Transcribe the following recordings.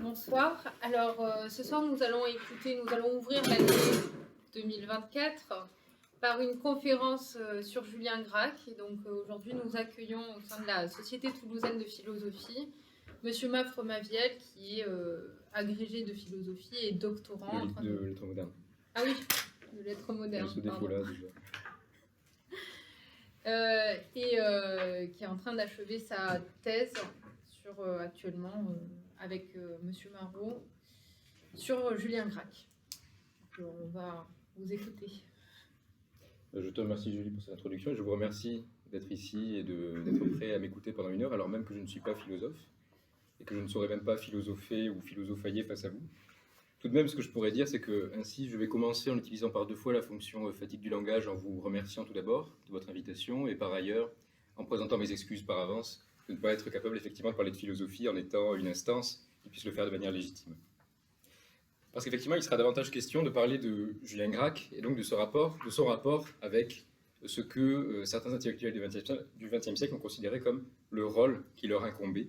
bonsoir. Alors, ce soir, nous allons ouvrir l'année 2024 par une conférence sur Julien Gracq. Et donc, aujourd'hui, nous accueillons au sein de la Société toulousaine de philosophie Monsieur Mafre Maviel, qui est agrégé de philosophie et doctorant de lettres modernes. Ah oui, de lettres modernes. Ce défaut-là, déjà. Qui est en train d'achever sa thèse sur, actuellement avec Monsieur Marot sur Julien Gracq. Donc, on va vous écouter. Je te remercie, Julie, pour cette introduction. Je vous remercie d'être ici et d'être prêt à m'écouter pendant 1 heure, alors même que je ne suis pas philosophe et que je ne saurais même pas philosopher ou philosophailler face à vous. Tout de même, ce que je pourrais dire, c'est que ainsi, je vais commencer en utilisant par 2 fois la fonction fatigue du langage, en vous remerciant tout d'abord de votre invitation, et par ailleurs, en présentant mes excuses par avance de ne pas être capable effectivement de parler de philosophie en étant une instance qui puisse le faire de manière légitime. Parce qu'effectivement, il sera davantage question de parler de Julien Gracq, et donc de son rapport avec ce que certains intellectuels du XXe siècle ont considéré comme le rôle qui leur incombait,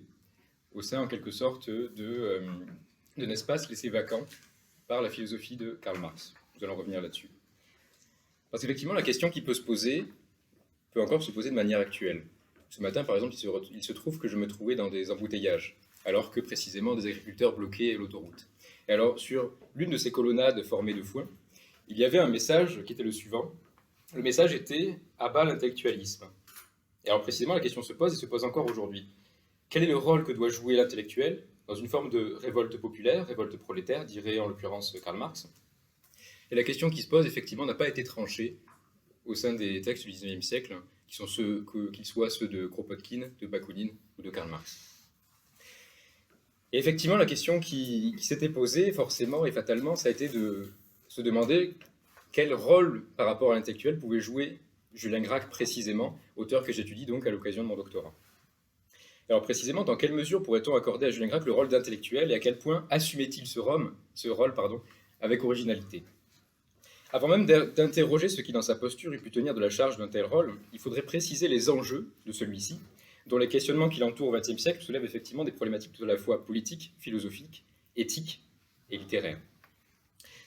au sein en quelque sorte d'un espace laissé vacant par la philosophie de Karl Marx. Nous allons revenir là-dessus. Parce qu'effectivement, la question qui peut se poser peut encore se poser de manière actuelle. Ce matin, par exemple, il se trouve que je me trouvais dans des embouteillages, alors que précisément des agriculteurs bloquaient l'autoroute. Et alors, sur l'une de ces colonnades formées de foin, il y avait un message qui était le suivant. Le message était « à bas l'intellectualisme ». Et alors précisément, la question se pose et se pose encore aujourd'hui. Quel est le rôle que doit jouer l'intellectuel dans une forme de révolte populaire, révolte prolétaire, dirait en l'occurrence Karl Marx? Et la question qui se pose, effectivement, n'a pas été tranchée au sein des textes du XIXe siècle, qu'ils soient ceux de Kropotkin, de Bakounine ou de Karl Marx. Et effectivement, la question qui s'était posée, forcément et fatalement, ça a été de se demander quel rôle par rapport à l'intellectuel pouvait jouer Julien Gracq précisément, auteur que j'étudie donc à l'occasion de mon doctorat. Alors précisément, dans quelle mesure pourrait-on accorder à Julien Gracq le rôle d'intellectuel et à quel point assumait-il ce rôle avec originalité? Avant même d'interroger ce qui dans sa posture eût pu tenir de la charge d'un tel rôle, il faudrait préciser les enjeux de celui-ci, dont les questionnements qui l'entourent au XXe siècle soulèvent effectivement des problématiques tout à la fois politiques, philosophiques, éthiques et littéraires.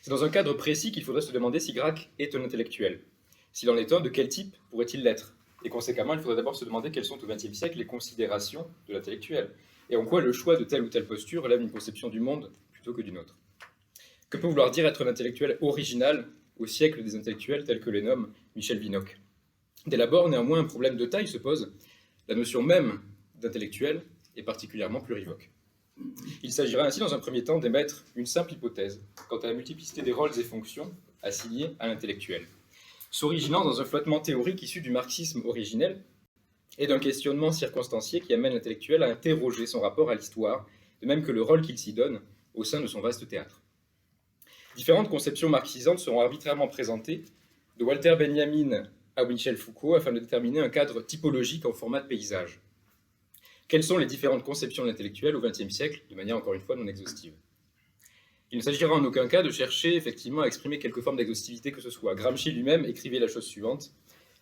C'est dans un cadre précis qu'il faudrait se demander si Gracq est un intellectuel. S'il en est un, de quel type pourrait-il l'être? Et conséquemment, il faudrait d'abord se demander quelles sont au XXe siècle les considérations de l'intellectuel, et en quoi le choix de telle ou telle posture relève d'une conception du monde plutôt que d'une autre. Que peut vouloir dire être un intellectuel original au siècle des intellectuels tels que les nomme Michel Vinocq? Dès l'abord, néanmoins, un problème de taille se pose. La notion même d'intellectuel est particulièrement plurivoque. Il s'agira ainsi, dans un premier temps, d'émettre une simple hypothèse quant à la multiplicité des rôles et fonctions assignés à l'intellectuel, s'originant dans un flottement théorique issu du marxisme originel et d'un questionnement circonstancié qui amène l'intellectuel à interroger son rapport à l'histoire, de même que le rôle qu'il s'y donne au sein de son vaste théâtre. Différentes conceptions marxisantes seront arbitrairement présentées, de Walter Benjamin à Michel Foucault, afin de déterminer un cadre typologique en format de paysage. Quelles sont les différentes conceptions de l'intellectuel au XXe siècle, de manière encore une fois non exhaustive? Il ne s'agira en aucun cas de chercher effectivement à exprimer quelque forme d'exhaustivité que ce soit. Gramsci lui-même écrivait la chose suivante: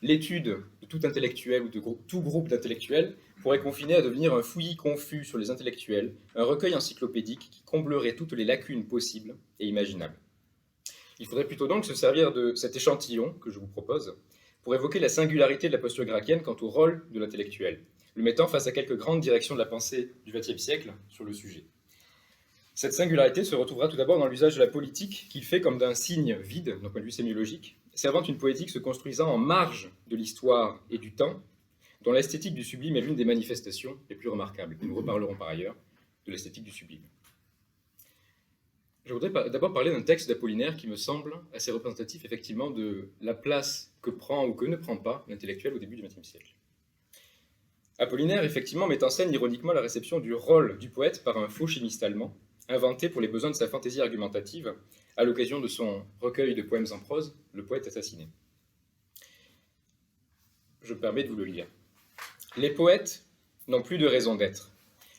l'étude de tout intellectuel ou de tout groupe d'intellectuels pourrait confiner à devenir un fouillis confus sur les intellectuels, un recueil encyclopédique qui comblerait toutes les lacunes possibles et imaginables. Il faudrait plutôt donc se servir de cet échantillon que je vous propose pour évoquer la singularité de la posture gracchienne quant au rôle de l'intellectuel, le mettant face à quelques grandes directions de la pensée du XXe siècle sur le sujet. Cette singularité se retrouvera tout d'abord dans l'usage de la politique qu'il fait comme d'un signe vide, d'un point de vue sémiologique, servant une poétique se construisant en marge de l'histoire et du temps, dont l'esthétique du sublime est l'une des manifestations les plus remarquables. Nous reparlerons par ailleurs de l'esthétique du sublime. Je voudrais d'abord parler d'un texte d'Apollinaire qui me semble assez représentatif effectivement de la place que prend ou que ne prend pas l'intellectuel au début du XXe siècle. Apollinaire, effectivement, met en scène ironiquement la réception du rôle du poète par un faux chimiste allemand, inventé pour les besoins de sa fantaisie argumentative, à l'occasion de son recueil de poèmes en prose, Le poète assassiné. Je me permets de vous le lire. Les poètes n'ont plus de raison d'être.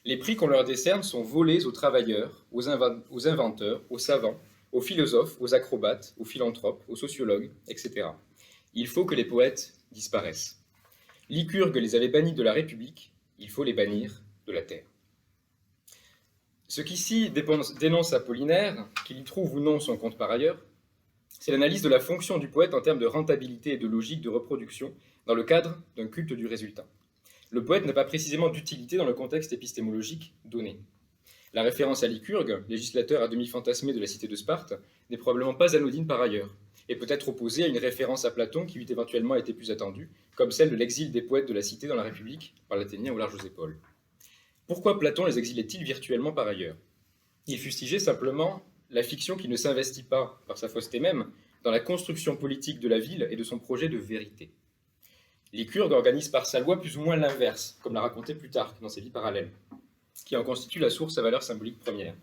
Les prix qu'on leur décerne sont volés aux travailleurs, aux inventeurs, aux savants, aux philosophes, aux acrobates, aux philanthropes, aux sociologues, etc. Il faut que les poètes disparaissent. Lycurgue les avait bannis de la République, il faut les bannir de la terre. Ce qu'ici dénonce Apollinaire, qu'il y trouve ou non son compte par ailleurs, c'est l'analyse de la fonction du poète en termes de rentabilité et de logique de reproduction dans le cadre d'un culte du résultat. Le poète n'a pas précisément d'utilité dans le contexte épistémologique donné. La référence à Lycurgue, législateur à demi fantasmé de la cité de Sparte, n'est probablement pas anodine par ailleurs, et peut être opposée à une référence à Platon qui eût éventuellement été plus attendue, comme celle de l'exil des poètes de la cité dans la République par l'Athénien aux larges épaules. Pourquoi Platon les exilait-il virtuellement par ailleurs? Il fustigeait simplement la fiction qui ne s'investit pas, par sa fausseté même, dans la construction politique de la ville et de son projet de vérité. Lycurgue organise par sa loi plus ou moins l'inverse, comme l'a raconté Plutarque dans ses vies parallèles, qui en constitue la source à valeur symbolique première.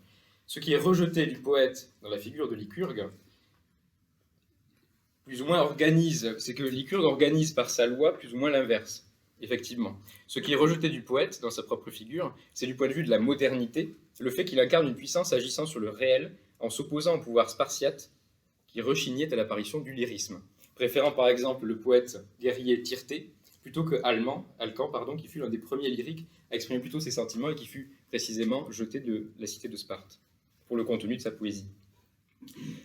Ce qui est rejeté du poète dans la figure de Lycurgue, plus ou moins organise, c'est que Lycurgue organise par sa loi plus ou moins l'inverse, effectivement. Ce qui est rejeté du poète dans sa propre figure, c'est du point de vue de la modernité, le fait qu'il incarne une puissance agissant sur le réel en s'opposant au pouvoir spartiate qui rechignait à l'apparition du lyrisme, préférant par exemple le poète guerrier Tirté plutôt que Alcan, qui fut l'un des premiers lyriques à exprimer plutôt ses sentiments et qui fut précisément jeté de la cité de Sparte pour le contenu de sa poésie.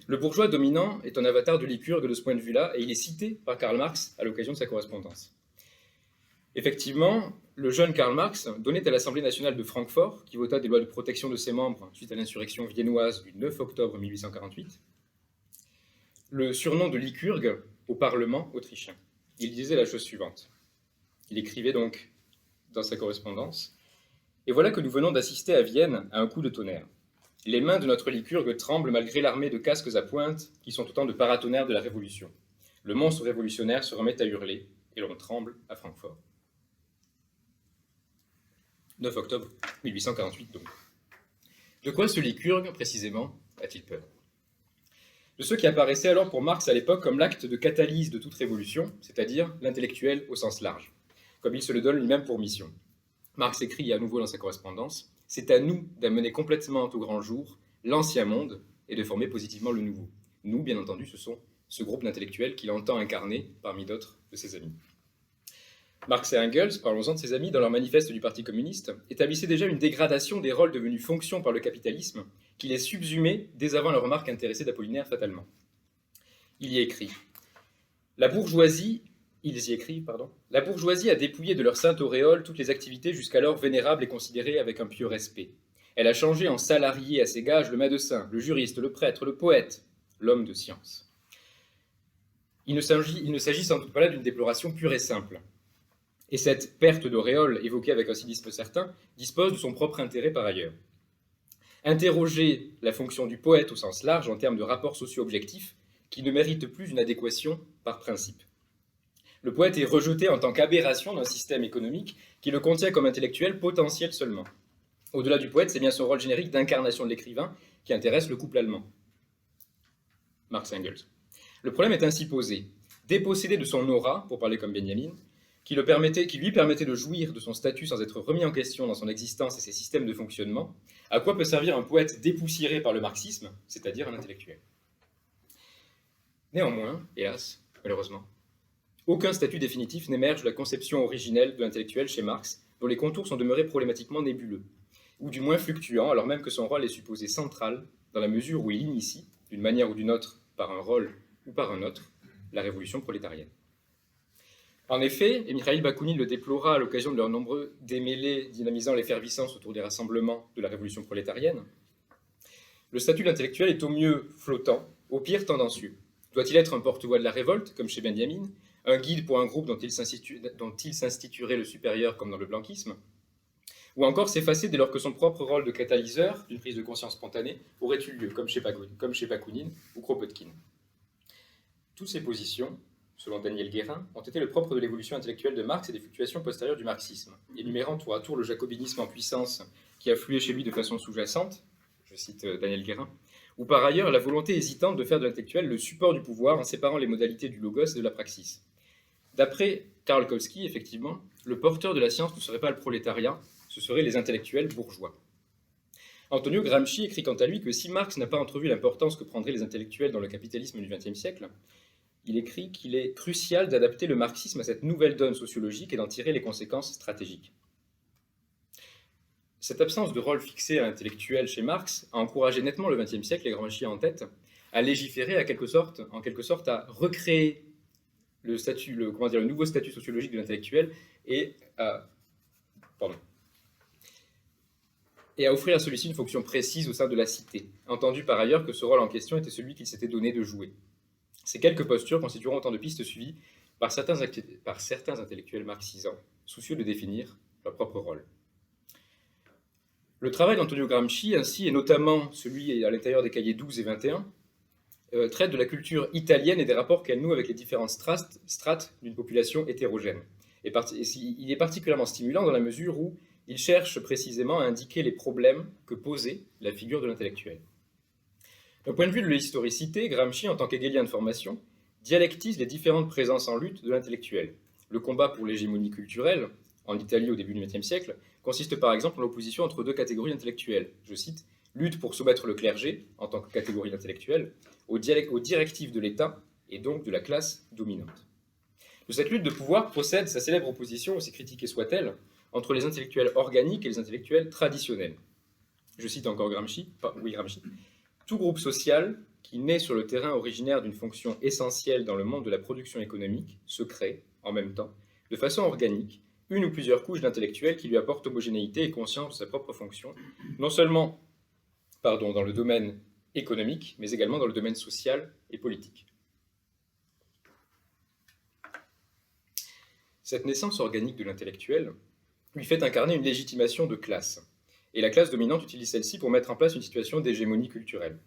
Le bourgeois dominant est un avatar de Lycurgue de ce point de vue-là, et il est cité par Karl Marx à l'occasion de sa correspondance. Effectivement, le jeune Karl Marx donnait à l'Assemblée nationale de Francfort, qui vota des lois de protection de ses membres suite à l'insurrection viennoise du 9 octobre 1848, le surnom de Lycurgue au Parlement autrichien. Il disait la chose suivante. Il écrivait donc dans sa correspondance « Et voilà que nous venons d'assister à Vienne à un coup de tonnerre. Les mains de notre Lycurgue tremblent malgré l'armée de casques à pointe qui sont autant de paratonnerres de la Révolution. Le monstre révolutionnaire se remet à hurler et l'on tremble à Francfort. » 9 octobre 1848 donc. De quoi ce Lycurgue, précisément, a-t-il peur? De ce qui apparaissait alors pour Marx à l'époque comme l'acte de catalyse de toute révolution, c'est-à-dire l'intellectuel au sens large, comme il se le donne lui-même pour mission. Marx écrit à nouveau dans sa correspondance « C'est à nous d'amener complètement au grand jour l'ancien monde et de former positivement le nouveau. » Nous, bien entendu, ce sont ce groupe d'intellectuels qu'il entend incarner parmi d'autres de ses amis. Marx et Engels, parlons-en de ses amis, dans leur manifeste du Parti communiste, établissaient déjà une dégradation des rôles devenus fonctions par le capitalisme qui les subsumait dès avant la remarque intéressée d'Apollinaire fatalement. Ils y écrivent « La bourgeoisie a dépouillé de leur sainte auréole toutes les activités jusqu'alors vénérables et considérées avec un pieux respect. Elle a changé en salarié à ses gages le médecin, le juriste, le prêtre, le poète, l'homme de science. Il ne s'agit sans doute pas là d'une déploration pure et simple. Et cette perte d'auréole, évoquée avec un cynisme certain, dispose de son propre intérêt par ailleurs. Interroger la fonction du poète au sens large en termes de rapports socio-objectifs qui ne méritent plus une adéquation par principe. Le poète est rejeté en tant qu'aberration d'un système économique qui le contient comme intellectuel potentiel seulement. Au-delà du poète, c'est bien son rôle générique d'incarnation de l'écrivain qui intéresse le couple allemand. Marx Engels. Le problème est ainsi posé. Dépossédé de son aura, pour parler comme Benjamin, qui lui permettait de jouir de son statut sans être remis en question dans son existence et ses systèmes de fonctionnement, à quoi peut servir un poète dépoussiéré par le marxisme, c'est-à-dire un intellectuel? Néanmoins, hélas, malheureusement, aucun statut définitif n'émerge de la conception originelle de l'intellectuel chez Marx, dont les contours sont demeurés problématiquement nébuleux, ou du moins fluctuants, alors même que son rôle est supposé central, dans la mesure où il initie, d'une manière ou d'une autre, par un rôle ou par un autre, la révolution prolétarienne. En effet, et Mikhaïl Bakounine le déplora à l'occasion de leurs nombreux démêlés dynamisant l'effervescence autour des rassemblements de la révolution prolétarienne, le statut d'intellectuel est au mieux flottant, au pire tendancieux. Doit-il être un porte-voix de la révolte, comme chez Benjamin, un guide pour un groupe dont il s'instituerait le supérieur, comme dans le blanquisme, ou encore s'effacer dès lors que son propre rôle de catalyseur d'une prise de conscience spontanée aurait eu lieu, comme chez Bakounine ou Kropotkin. Toutes ces positions, selon Daniel Guérin, ont été le propre de l'évolution intellectuelle de Marx et des fluctuations postérieures du marxisme, énumérant tour à tour le jacobinisme en puissance qui affluait chez lui de façon sous-jacente, je cite Daniel Guérin, ou par ailleurs la volonté hésitante de faire de l'intellectuel le support du pouvoir en séparant les modalités du logos et de la praxis. D'après Karl Kautsky, effectivement, le porteur de la science ne serait pas le prolétariat, ce seraient les intellectuels bourgeois. Antonio Gramsci écrit quant à lui que si Marx n'a pas entrevu l'importance que prendraient les intellectuels dans le capitalisme du XXe siècle, il écrit qu'il est crucial d'adapter le marxisme à cette nouvelle donne sociologique et d'en tirer les conséquences stratégiques. Cette absence de rôle fixé à l'intellectuel chez Marx a encouragé nettement le XXe siècle, et Gramsci en tête, à légiférer en quelque sorte à recréer le nouveau statut sociologique de l'intellectuel et à offrir à celui-ci une fonction précise au sein de la cité, entendu par ailleurs que ce rôle en question était celui qu'il s'était donné de jouer. Ces quelques postures constitueront autant de pistes suivies par certains intellectuels marxisants, soucieux de définir leur propre rôle. Le travail d'Antonio Gramsci, ainsi, et notamment celui à l'intérieur des cahiers 12 et 21, traite de la culture italienne et des rapports qu'elle noue avec les différentes strates d'une population hétérogène. Il est particulièrement stimulant dans la mesure où il cherche précisément à indiquer les problèmes que posait la figure de l'intellectuel. D'un point de vue de l'historicité, Gramsci, en tant qu'hegelien de formation, dialectise les différentes présences en lutte de l'intellectuel. Le combat pour l'hégémonie culturelle, en Italie au début du XXe siècle, consiste par exemple en l'opposition entre deux catégories intellectuelles. Je cite, « lutte pour soumettre le clergé, en tant que catégorie intellectuelle, aux directives de l'État et donc de la classe dominante. » De cette lutte de pouvoir procède sa célèbre opposition, aussi critiquée soit-elle, entre les intellectuels organiques et les intellectuels traditionnels. Je cite encore Gramsci. Tout groupe social qui naît sur le terrain originaire d'une fonction essentielle dans le monde de la production économique se crée, en même temps, de façon organique, une ou plusieurs couches d'intellectuels qui lui apportent homogénéité et conscience de sa propre fonction, non seulement dans le domaine économique, mais également dans le domaine social et politique. Cette naissance organique de l'intellectuel lui fait incarner une légitimation de classe, et la classe dominante utilise celle-ci pour mettre en place une situation d'hégémonie culturelle,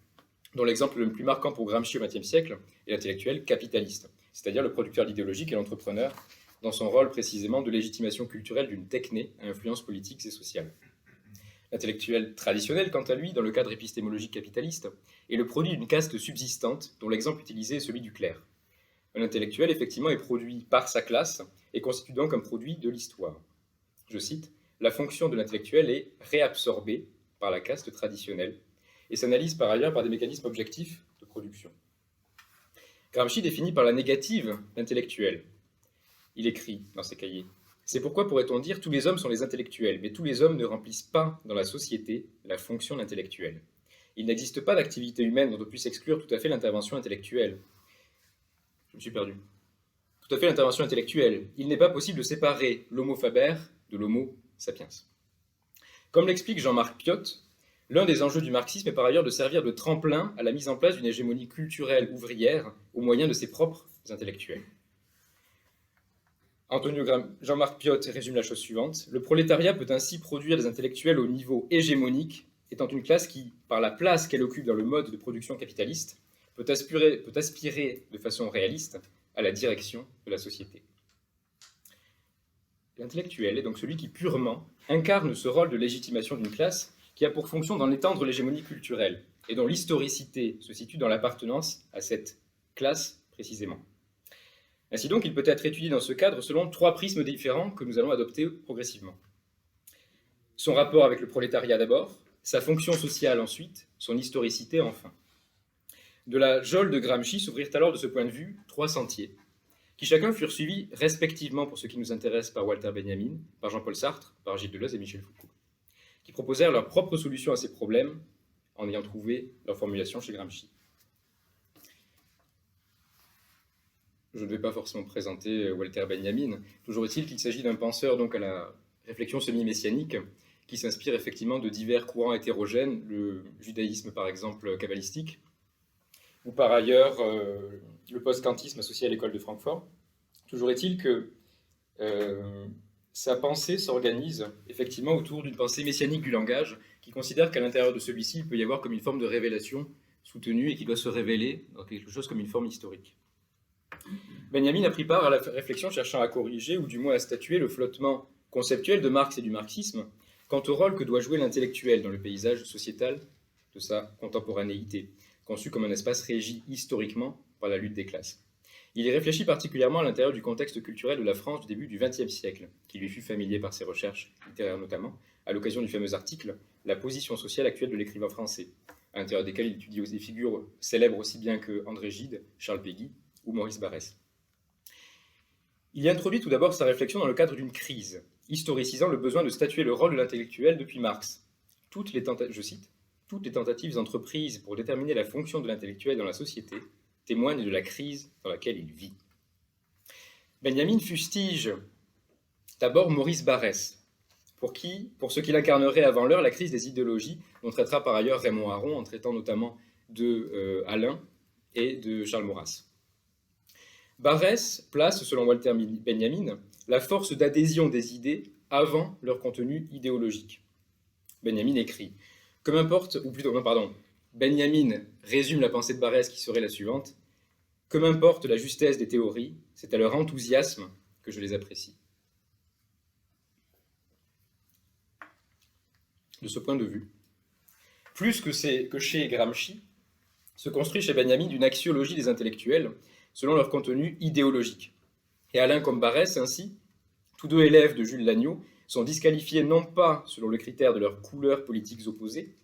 dont l'exemple le plus marquant pour Gramsci au XXe siècle est l'intellectuel capitaliste, c'est-à-dire le producteur d'idéologique et l'entrepreneur, dans son rôle précisément de légitimation culturelle d'une techné à influence politique et sociale. L'intellectuel traditionnel, quant à lui, dans le cadre épistémologique capitaliste, est le produit d'une caste subsistante dont l'exemple utilisé est celui du clerc. Un intellectuel, effectivement, est produit par sa classe et constitue donc un produit de l'histoire. Je cite, « La fonction de l'intellectuel est réabsorbée par la caste traditionnelle et s'analyse par ailleurs par des mécanismes objectifs de production. » Gramsci définit par la négative l'intellectuel. Il écrit dans ses cahiers « C'est pourquoi, pourrait-on dire, tous les hommes sont les intellectuels, mais tous les hommes ne remplissent pas dans la société la fonction d'intellectuel. Il n'existe pas d'activité humaine dont on puisse exclure tout à fait l'intervention intellectuelle. » Je me suis perdu. Tout à fait l'intervention intellectuelle. Il n'est pas possible de séparer l'homo faber de l'homo sapiens. Comme l'explique Jean-Marc Piot, l'un des enjeux du marxisme est par ailleurs de servir de tremplin à la mise en place d'une hégémonie culturelle ouvrière au moyen de ses propres intellectuels. Jean-Marc Piot résume la chose suivante. Le prolétariat peut ainsi produire des intellectuels au niveau hégémonique, étant une classe qui, par la place qu'elle occupe dans le mode de production capitaliste, peut aspirer de façon réaliste à la direction de la société. L'intellectuel est donc celui qui purement incarne ce rôle de légitimation d'une classe qui a pour fonction d'en étendre l'hégémonie culturelle et dont l'historicité se situe dans l'appartenance à cette classe précisément. Ainsi donc, il peut être étudié dans ce cadre selon 3 prismes différents que nous allons adopter progressivement. Son rapport avec le prolétariat d'abord, sa fonction sociale ensuite, son historicité enfin. De la geôle de Gramsci s'ouvrirent alors de ce point de vue 3 sentiers, qui chacun furent suivis respectivement pour ce qui nous intéresse par Walter Benjamin, par Jean-Paul Sartre, par Gilles Deleuze et Michel Foucault, qui proposèrent leur propre solution à ces problèmes en ayant trouvé leur formulation chez Gramsci. Je ne vais pas forcément présenter Walter Benjamin, toujours est-il qu'il s'agit d'un penseur donc à la réflexion semi-messianique qui s'inspire effectivement de divers courants hétérogènes, le judaïsme par exemple kabbalistique, ou par ailleurs le post-kantisme associé à l'école de Francfort. Toujours est-il que sa pensée s'organise effectivement autour d'une pensée messianique du langage qui considère qu'à l'intérieur de celui-ci, il peut y avoir comme une forme de révélation soutenue et qui doit se révéler dans quelque chose comme une forme historique. Benjamin a pris part à la réflexion cherchant à corriger ou du moins à statuer le flottement conceptuel de Marx et du marxisme quant au rôle que doit jouer l'intellectuel dans le paysage sociétal de sa contemporanéité, conçu comme un espace régi historiquement par la lutte des classes. Il y réfléchit particulièrement à l'intérieur du contexte culturel de la France du début du XXe siècle, qui lui fut familier par ses recherches littéraires notamment, à l'occasion du fameux article « La position sociale actuelle de l'écrivain français », à l'intérieur desquels il étudie des figures célèbres aussi bien que André Gide, Charles Péguy ou Maurice Barrès. Il y introduit tout d'abord sa réflexion dans le cadre d'une crise, historicisant le besoin de statuer le rôle de l'intellectuel depuis Marx. Je cite, « Toutes les tentatives entreprises pour déterminer la fonction de l'intellectuel dans la société témoignent de la crise dans laquelle il vit. » Benjamin fustige d'abord Maurice Barrès, pour ce qu'il incarnerait avant l'heure la crise des idéologies, dont traitera par ailleurs Raymond Aron, en traitant notamment de Alain et de Charles Maurras. Barrès place, selon Walter Benjamin, la force d'adhésion des idées avant leur contenu idéologique. Benjamin écrit, Benjamin résume la pensée de Barrès qui serait la suivante, « Que m'importe la justesse des théories, c'est à leur enthousiasme que je les apprécie. » De ce point de vue, plus que chez Gramsci, se construit chez Benjamin une axiologie des intellectuels selon leur contenu idéologique. Et Alain comme Barrès, ainsi, tous deux élèves de Jules Lagneau, sont disqualifiés non pas selon le critère de leurs couleurs politiques opposées,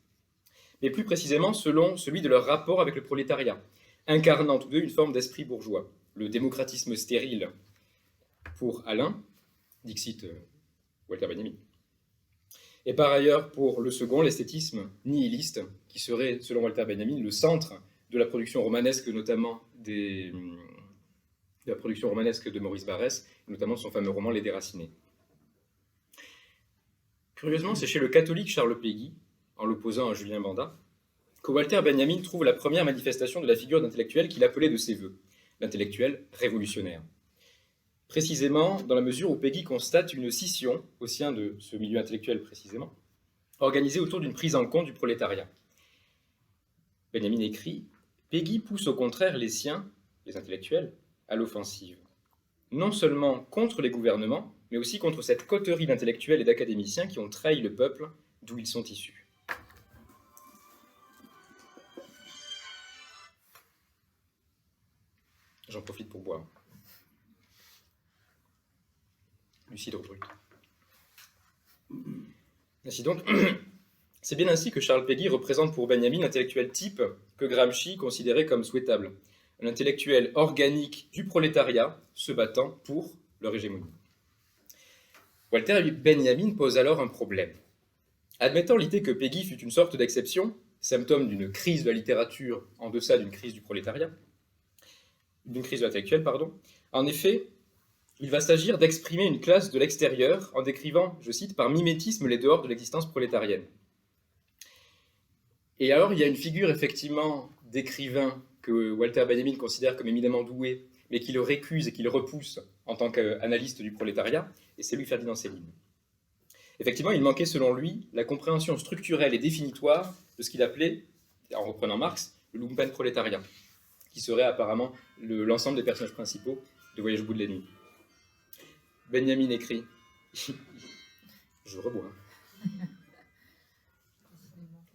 mais plus précisément selon celui de leur rapport avec le prolétariat, incarnant tous deux une forme d'esprit bourgeois. Le démocratisme stérile pour Alain, dixit Walter Benjamin, et par ailleurs pour le second, l'esthétisme nihiliste, qui serait, selon Walter Benjamin, le centre de la production romanesque, notamment de la production romanesque de Maurice Barrès, notamment son fameux roman Les Déracinés. Curieusement, c'est chez le catholique Charles Péguy, en l'opposant à Julien Banda, que Walter Benjamin trouve la première manifestation de la figure d'intellectuel qu'il appelait de ses voeux, l'intellectuel révolutionnaire. Précisément dans la mesure où Péguy constate une scission au sein de ce milieu intellectuel précisément, organisée autour d'une prise en compte du prolétariat. Benjamin écrit « Péguy pousse au contraire les siens, les intellectuels, à l'offensive, non seulement contre les gouvernements, mais aussi contre cette coterie d'intellectuels et d'académiciens qui ont trahi le peuple d'où ils sont issus. » J'en profite pour boire. Lucide brut. Ainsi donc, c'est bien ainsi que Charles Péguy représente pour Benjamin l'intellectuel type que Gramsci considérait comme souhaitable, un intellectuel organique du prolétariat se battant pour leur hégémonie. Walter Benjamin pose alors un problème. Admettant l'idée que Péguy fut une sorte d'exception, symptôme d'une crise de la littérature en deçà d'une crise du prolétariat, d'une crise de l'intellectuel, pardon, en effet, il va s'agir d'exprimer une classe de l'extérieur en décrivant, je cite, par mimétisme les dehors de l'existence prolétarienne. Et alors, il y a une figure effectivement d'écrivain que Walter Benjamin considère comme éminemment doué, mais qui le récuse et qui le repousse en tant qu'analyste du prolétariat, et c'est Louis-Ferdinand Céline. Effectivement, il manquait selon lui la compréhension structurelle et définitoire de ce qu'il appelait, en reprenant Marx, le lumpenprolétariat, qui serait apparemment l'ensemble des personnages principaux de Voyage au bout de la nuit. Benjamin écrit, je rebois.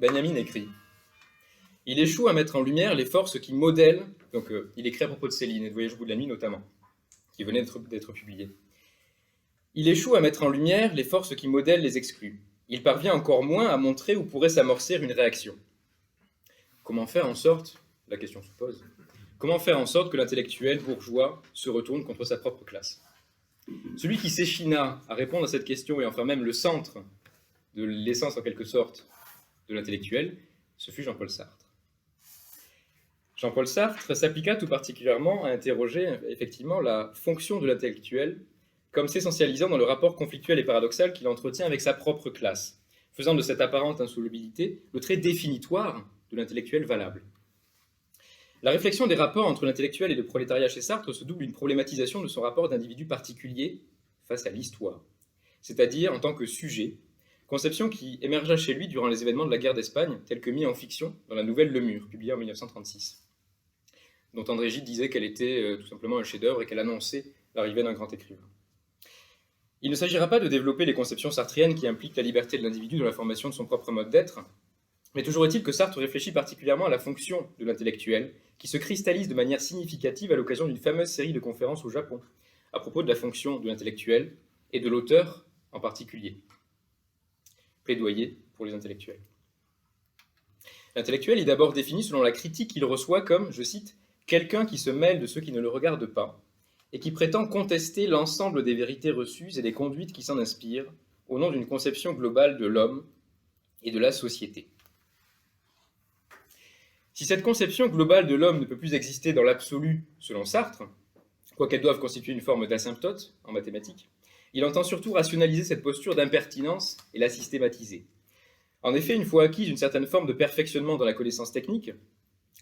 Benjamin écrit, il échoue à mettre en lumière les forces qui modèlent, donc il écrit à propos de Céline et de Voyage au bout de la nuit notamment, qui venait d'être publié. Il échoue à mettre en lumière les forces qui modèlent les exclus. Il parvient encore moins à montrer où pourrait s'amorcer une réaction. Comment faire en sorte, la question se pose, comment faire en sorte que l'intellectuel bourgeois se retourne contre sa propre classe ? Celui qui s'échina à répondre à cette question et enfin même le centre de l'essence en quelque sorte de l'intellectuel, ce fut Jean-Paul Sartre. Jean-Paul Sartre s'appliqua tout particulièrement à interroger effectivement la fonction de l'intellectuel comme s'essentialisant dans le rapport conflictuel et paradoxal qu'il entretient avec sa propre classe, faisant de cette apparente insolubilité le trait définitoire de l'intellectuel valable. La réflexion des rapports entre l'intellectuel et le prolétariat chez Sartre se double d'une problématisation de son rapport d'individu particulier face à l'histoire, c'est-à-dire en tant que sujet, conception qui émergea chez lui durant les événements de la guerre d'Espagne, tels que mis en fiction dans la nouvelle Le Mur, publiée en 1936, dont André Gide disait qu'elle était tout simplement un chef-d'œuvre et qu'elle annonçait l'arrivée d'un grand écrivain. Il ne s'agira pas de développer les conceptions sartriennes qui impliquent la liberté de l'individu dans la formation de son propre mode d'être, mais toujours est-il que Sartre réfléchit particulièrement à la fonction de l'intellectuel, qui se cristallise de manière significative à l'occasion d'une fameuse série de conférences au Japon, à propos de la fonction de l'intellectuel et de l'auteur en particulier. Plaidoyer pour les intellectuels. L'intellectuel est d'abord défini selon la critique qu'il reçoit comme, je cite, « quelqu'un qui se mêle de ceux qui ne le regardent pas, et qui prétend contester l'ensemble des vérités reçues et des conduites qui s'en inspirent au nom d'une conception globale de l'homme et de la société. Si cette conception globale de l'homme ne peut plus exister dans l'absolu selon Sartre, quoiqu'elle doive constituer une forme d'asymptote en mathématiques, il entend surtout rationaliser cette posture d'impertinence et la systématiser. En effet, une fois acquise une certaine forme de perfectionnement dans la connaissance technique,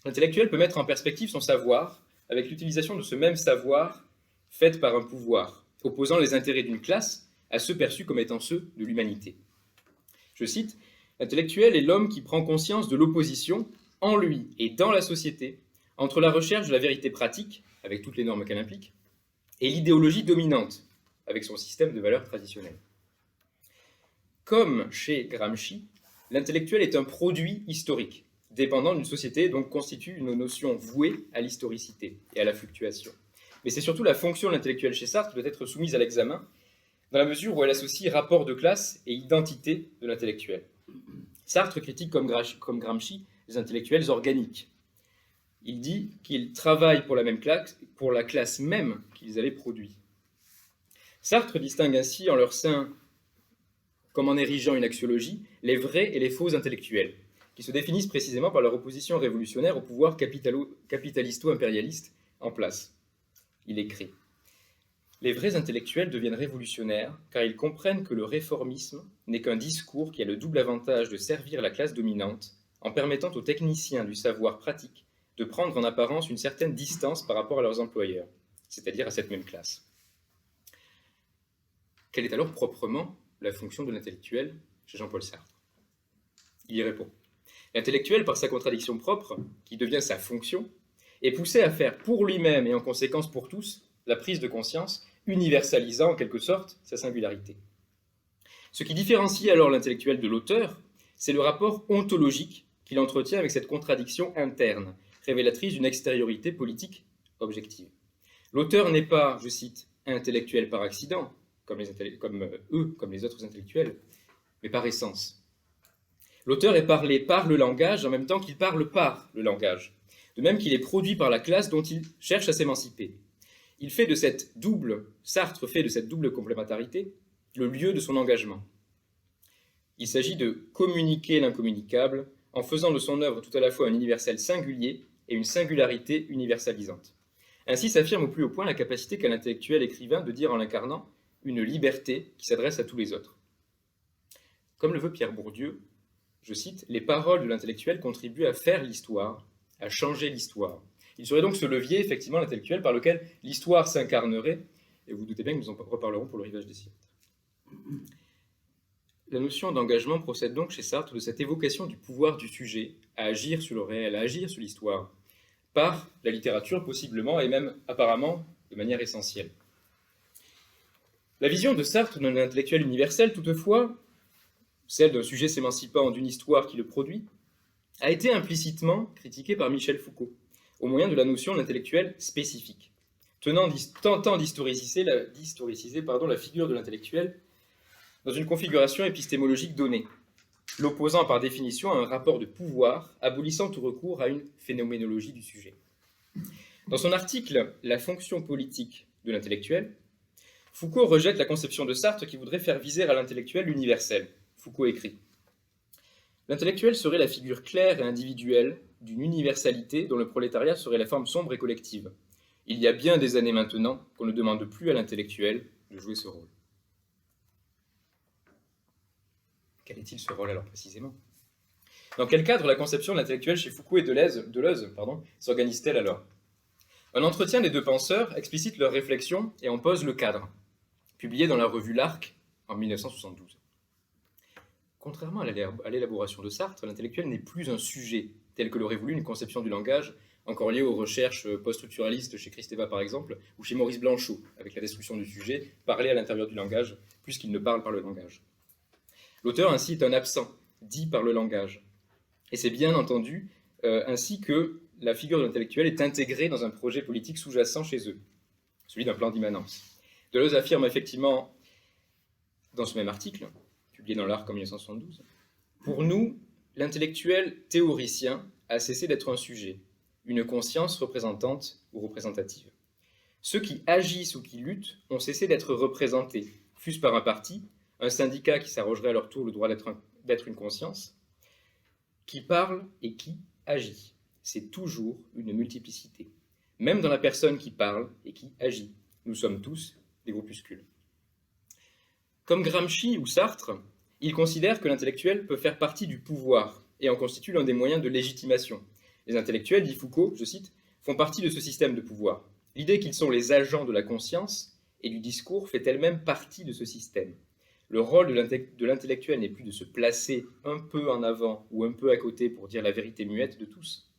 l'intellectuel peut mettre en perspective son savoir avec l'utilisation de ce même savoir fait par un pouvoir, opposant les intérêts d'une classe à ceux perçus comme étant ceux de l'humanité. Je cite, « L'intellectuel est l'homme qui prend conscience de l'opposition, en lui et dans la société, entre la recherche de la vérité pratique, avec toutes les normes qu'elle implique, et l'idéologie dominante, avec son système de valeurs traditionnelles. » Comme chez Gramsci, l'intellectuel est un produit historique, dépendant d'une société, donc constitue une notion vouée à l'historicité et à la fluctuation. Mais c'est surtout la fonction de l'intellectuel chez Sartre qui doit être soumise à l'examen, dans la mesure où elle associe rapport de classe et identité de l'intellectuel. Sartre critique comme Gramsci les intellectuels organiques. Il dit qu'ils travaillent pour la même classe, pour la classe même qu'ils avaient produit. Sartre distingue ainsi en leur sein, comme en érigeant une axiologie, les vrais et les faux intellectuels, qui se définissent précisément par leur opposition révolutionnaire au pouvoir capitalisto-impérialiste en place. Il écrit « Les vrais intellectuels deviennent révolutionnaires car ils comprennent que le réformisme n'est qu'un discours qui a le double avantage de servir la classe dominante en permettant aux techniciens du savoir pratique de prendre en apparence une certaine distance par rapport à leurs employeurs, c'est-à-dire à cette même classe. » Quelle est alors proprement la fonction de l'intellectuel chez Jean-Paul Sartre? Il y répond. L'intellectuel, par sa contradiction propre, qui devient sa fonction, est poussé à faire pour lui-même et en conséquence pour tous la prise de conscience, universalisant en quelque sorte sa singularité. Ce qui différencie alors l'intellectuel de l'auteur, c'est le rapport ontologique qu'il entretient avec cette contradiction interne, révélatrice d'une extériorité politique objective. L'auteur n'est pas, je cite, intellectuel par accident, comme les autres intellectuels, mais par essence. L'auteur est parlé par le langage en même temps qu'il parle par le langage, de même qu'il est produit par la classe dont il cherche à s'émanciper. Sartre fait de cette double complémentarité le lieu de son engagement. Il s'agit de communiquer l'incommunicable en faisant de son œuvre tout à la fois un universel singulier et une singularité universalisante. Ainsi s'affirme au plus haut point la capacité qu'a l'intellectuel écrivain de dire en l'incarnant une liberté qui s'adresse à tous les autres. Comme le veut Pierre Bourdieu, je cite, « Les paroles de l'intellectuel contribuent à faire l'histoire, à changer l'histoire. » Il serait donc ce levier, effectivement, l'intellectuel, par lequel l'histoire s'incarnerait, et vous doutez bien que nous en reparlerons pour le rivage des siècles. La notion d'engagement procède donc chez Sartre de cette évocation du pouvoir du sujet à agir sur le réel, à agir sur l'histoire, par la littérature possiblement, et même apparemment de manière essentielle. La vision de Sartre d'un intellectuel universel, toutefois, celle d'un sujet s'émancipant d'une histoire qui le produit, a été implicitement critiquée par Michel Foucault, au moyen de la notion d'intellectuel spécifique, tentant d'historiciser la figure de l'intellectuel dans une configuration épistémologique donnée, l'opposant par définition à un rapport de pouvoir, abolissant tout recours à une phénoménologie du sujet. Dans son article « La fonction politique de l'intellectuel », Foucault rejette la conception de Sartre qui voudrait faire viser à l'intellectuel l'universel. Foucault écrit « L'intellectuel serait la figure claire et individuelle d'une universalité dont le prolétariat serait la forme sombre et collective. Il y a bien des années maintenant qu'on ne demande plus à l'intellectuel de jouer ce rôle. » Quel est-il ce rôle alors précisément? Dans quel cadre la conception de l'intellectuel chez Foucault et Deleuze s'organise-t-elle alors? Un entretien des deux penseurs explicite leurs réflexions et en pose le cadre, publié dans la revue L'Arc en 1972. Contrairement à l'élaboration de Sartre, l'intellectuel n'est plus un sujet, tel que l'aurait voulu une conception du langage, encore liée aux recherches post-structuralistes chez Kristeva par exemple, ou chez Maurice Blanchot, avec la destruction du sujet, parlé à l'intérieur du langage, puisqu'il ne parle par le langage. L'auteur ainsi est un absent, dit par le langage. Et c'est bien entendu ainsi que la figure de l'intellectuel est intégrée dans un projet politique sous-jacent chez eux, celui d'un plan d'immanence. Deleuze affirme effectivement, dans ce même article, publié dans l'Arc en 1972, « Pour nous, l'intellectuel théoricien a cessé d'être un sujet, une conscience représentante ou représentative. Ceux qui agissent ou qui luttent ont cessé d'être représentés, fût-ce par un parti, un syndicat qui s'arrogerait à leur tour le droit d'être une conscience, qui parle et qui agit. C'est toujours une multiplicité. Même dans la personne qui parle et qui agit, nous sommes tous des groupuscules. Comme Gramsci ou Sartre, ils considèrent que l'intellectuel peut faire partie du pouvoir et en constitue l'un des moyens de légitimation. Les intellectuels, dit Foucault, je cite, font partie de ce système de pouvoir. L'idée qu'ils sont les agents de la conscience et du discours fait elle-même partie de ce système. Le rôle de l'intellectuel n'est plus de se placer un peu en avant ou un peu à côté pour dire la vérité muette de tous.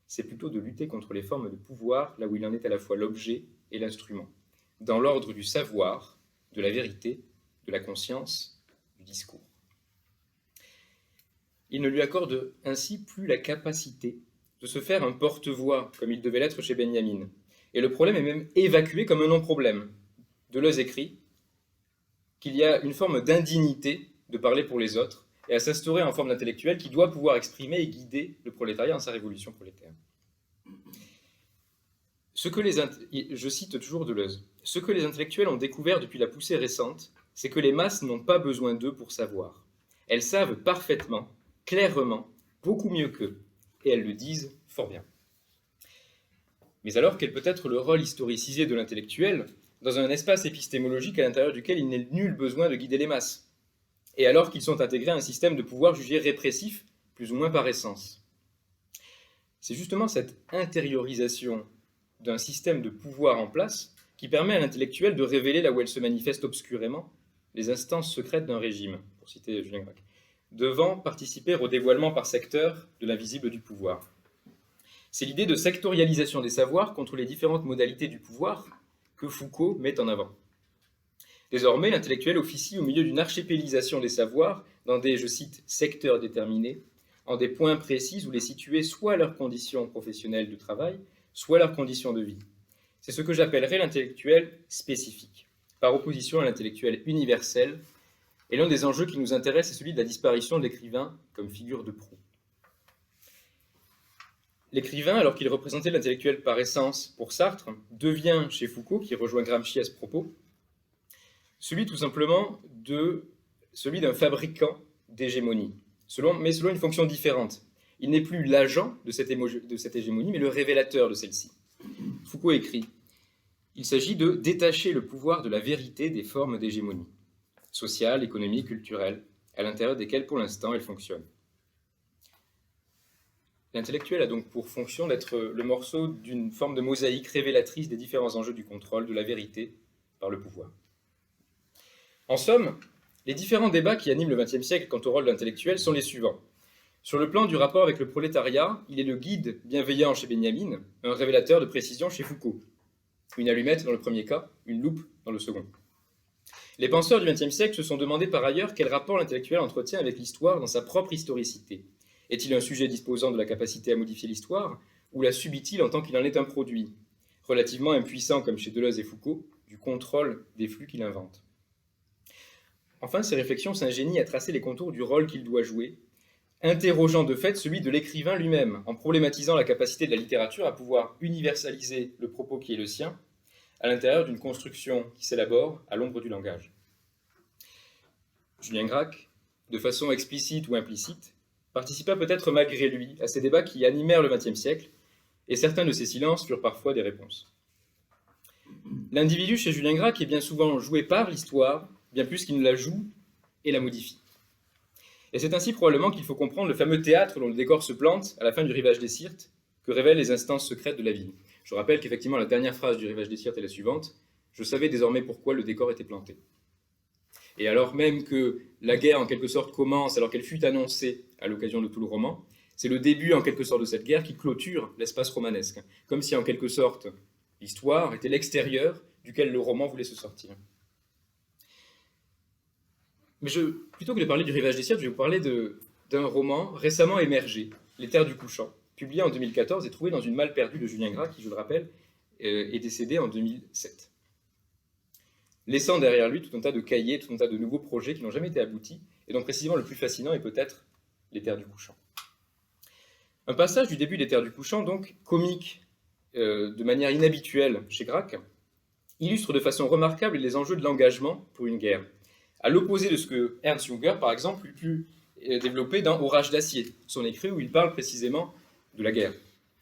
C'est plutôt de lutter contre les formes de pouvoir là où il en est à la fois l'objet et l'instrument, dans l'ordre du savoir, de la vérité, de la conscience, du discours. Il ne lui accorde ainsi plus la capacité de se faire un porte-voix, comme il devait l'être chez Benjamin. Et le problème est même évacué comme un non-problème. Deleuze écrit qu'il y a une forme d'indignité de parler pour les autres et à s'instaurer en forme d'intellectuel qui doit pouvoir exprimer et guider le prolétariat dans sa révolution prolétaire. Je cite toujours Deleuze. Ce que les intellectuels ont découvert depuis la poussée récente, c'est que les masses n'ont pas besoin d'eux pour savoir. Elles savent parfaitement, clairement, beaucoup mieux qu'eux, et elles le disent fort bien. Mais alors, quel peut être le rôle historicisé de l'intellectuel dans un espace épistémologique à l'intérieur duquel il n'est nul besoin de guider les masses, et alors qu'ils sont intégrés à un système de pouvoir jugé répressif, plus ou moins par essence? C'est justement cette intériorisation d'un système de pouvoir en place qui permet à l'intellectuel de révéler, là où elle se manifeste obscurément, les instances secrètes d'un régime, pour citer Julien Gracq, devant participer au dévoilement par secteur de l'invisible du pouvoir. C'est l'idée de sectorialisation des savoirs contre les différentes modalités du pouvoir que Foucault met en avant. Désormais, l'intellectuel officie au milieu d'une archipélisation des savoirs dans des, je cite, secteurs déterminés, en des points précis où les situer soit à leurs conditions professionnelles de travail, soit à leurs conditions de vie. C'est ce que j'appellerais l'intellectuel spécifique, par opposition à l'intellectuel universel, et l'un des enjeux qui nous intéresse est celui de la disparition de l'écrivain comme figure de proue. L'écrivain, alors qu'il représentait l'intellectuel par essence pour Sartre, devient, chez Foucault, qui rejoint Gramsci à ce propos, celui tout simplement d'un fabricant d'hégémonie, mais selon une fonction différente. Il n'est plus l'agent de cette hégémonie, mais le révélateur de celle-ci. Foucault écrit « Il s'agit de détacher le pouvoir de la vérité des formes d'hégémonie, sociale, économique, culturelle, à l'intérieur desquelles, pour l'instant, elle fonctionne. » L'intellectuel a donc pour fonction d'être le morceau d'une forme de mosaïque révélatrice des différents enjeux du contrôle de la vérité par le pouvoir. En somme, les différents débats qui animent le XXe siècle quant au rôle de l'intellectuel sont les suivants. Sur le plan du rapport avec le prolétariat, il est le guide bienveillant chez Benjamin, un révélateur de précision chez Foucault. Une allumette dans le premier cas, une loupe dans le second. Les penseurs du XXe siècle se sont demandé par ailleurs quel rapport l'intellectuel entretient avec l'histoire dans sa propre historicité. Est-il un sujet disposant de la capacité à modifier l'histoire, ou la subit-il en tant qu'il en est un produit, relativement impuissant, comme chez Deleuze et Foucault, du contrôle des flux qu'il invente? Enfin, ces réflexions s'ingénient à tracer les contours du rôle qu'il doit jouer, interrogeant de fait celui de l'écrivain lui-même, en problématisant la capacité de la littérature à pouvoir universaliser le propos qui est le sien, à l'intérieur d'une construction qui s'élabore à l'ombre du langage. Julien Gracq, de façon explicite ou implicite, participa peut-être malgré lui à ces débats qui animèrent le XXe siècle, et certains de ces silences furent parfois des réponses. L'individu chez Julien Gracq est bien souvent joué par l'histoire, bien plus qu'il ne la joue et la modifie. Et c'est ainsi probablement qu'il faut comprendre le fameux théâtre dont le décor se plante à la fin du Rivage des Syrtes, que révèlent les instances secrètes de la ville. Je rappelle qu'effectivement la dernière phrase du Rivage des Syrtes est la suivante: « Je savais désormais pourquoi le décor était planté ». Et alors même que la guerre en quelque sorte commence alors qu'elle fut annoncée à l'occasion de tout le roman, c'est le début en quelque sorte de cette guerre qui clôture l'espace romanesque, comme si en quelque sorte l'histoire était l'extérieur duquel le roman voulait se sortir. Mais plutôt que de parler du Rivage des Syrtes, je vais vous parler d'un roman récemment émergé, Les Terres du Couchant, publié en 2014 et trouvé dans une malle perdue de Julien Gracq, qui, je le rappelle, est décédé en 2007. Laissant derrière lui tout un tas de cahiers, tout un tas de nouveaux projets qui n'ont jamais été aboutis, et dont précisément le plus fascinant est peut-être Les Terres du Couchant. Un passage du début des Terres du Couchant, donc comique de manière inhabituelle chez Gracq, illustre de façon remarquable les enjeux de l'engagement pour une guerre, à l'opposé de ce que Ernst Junger, par exemple, eut pu développer dans Orage d'acier, son écrit où il parle précisément de la guerre,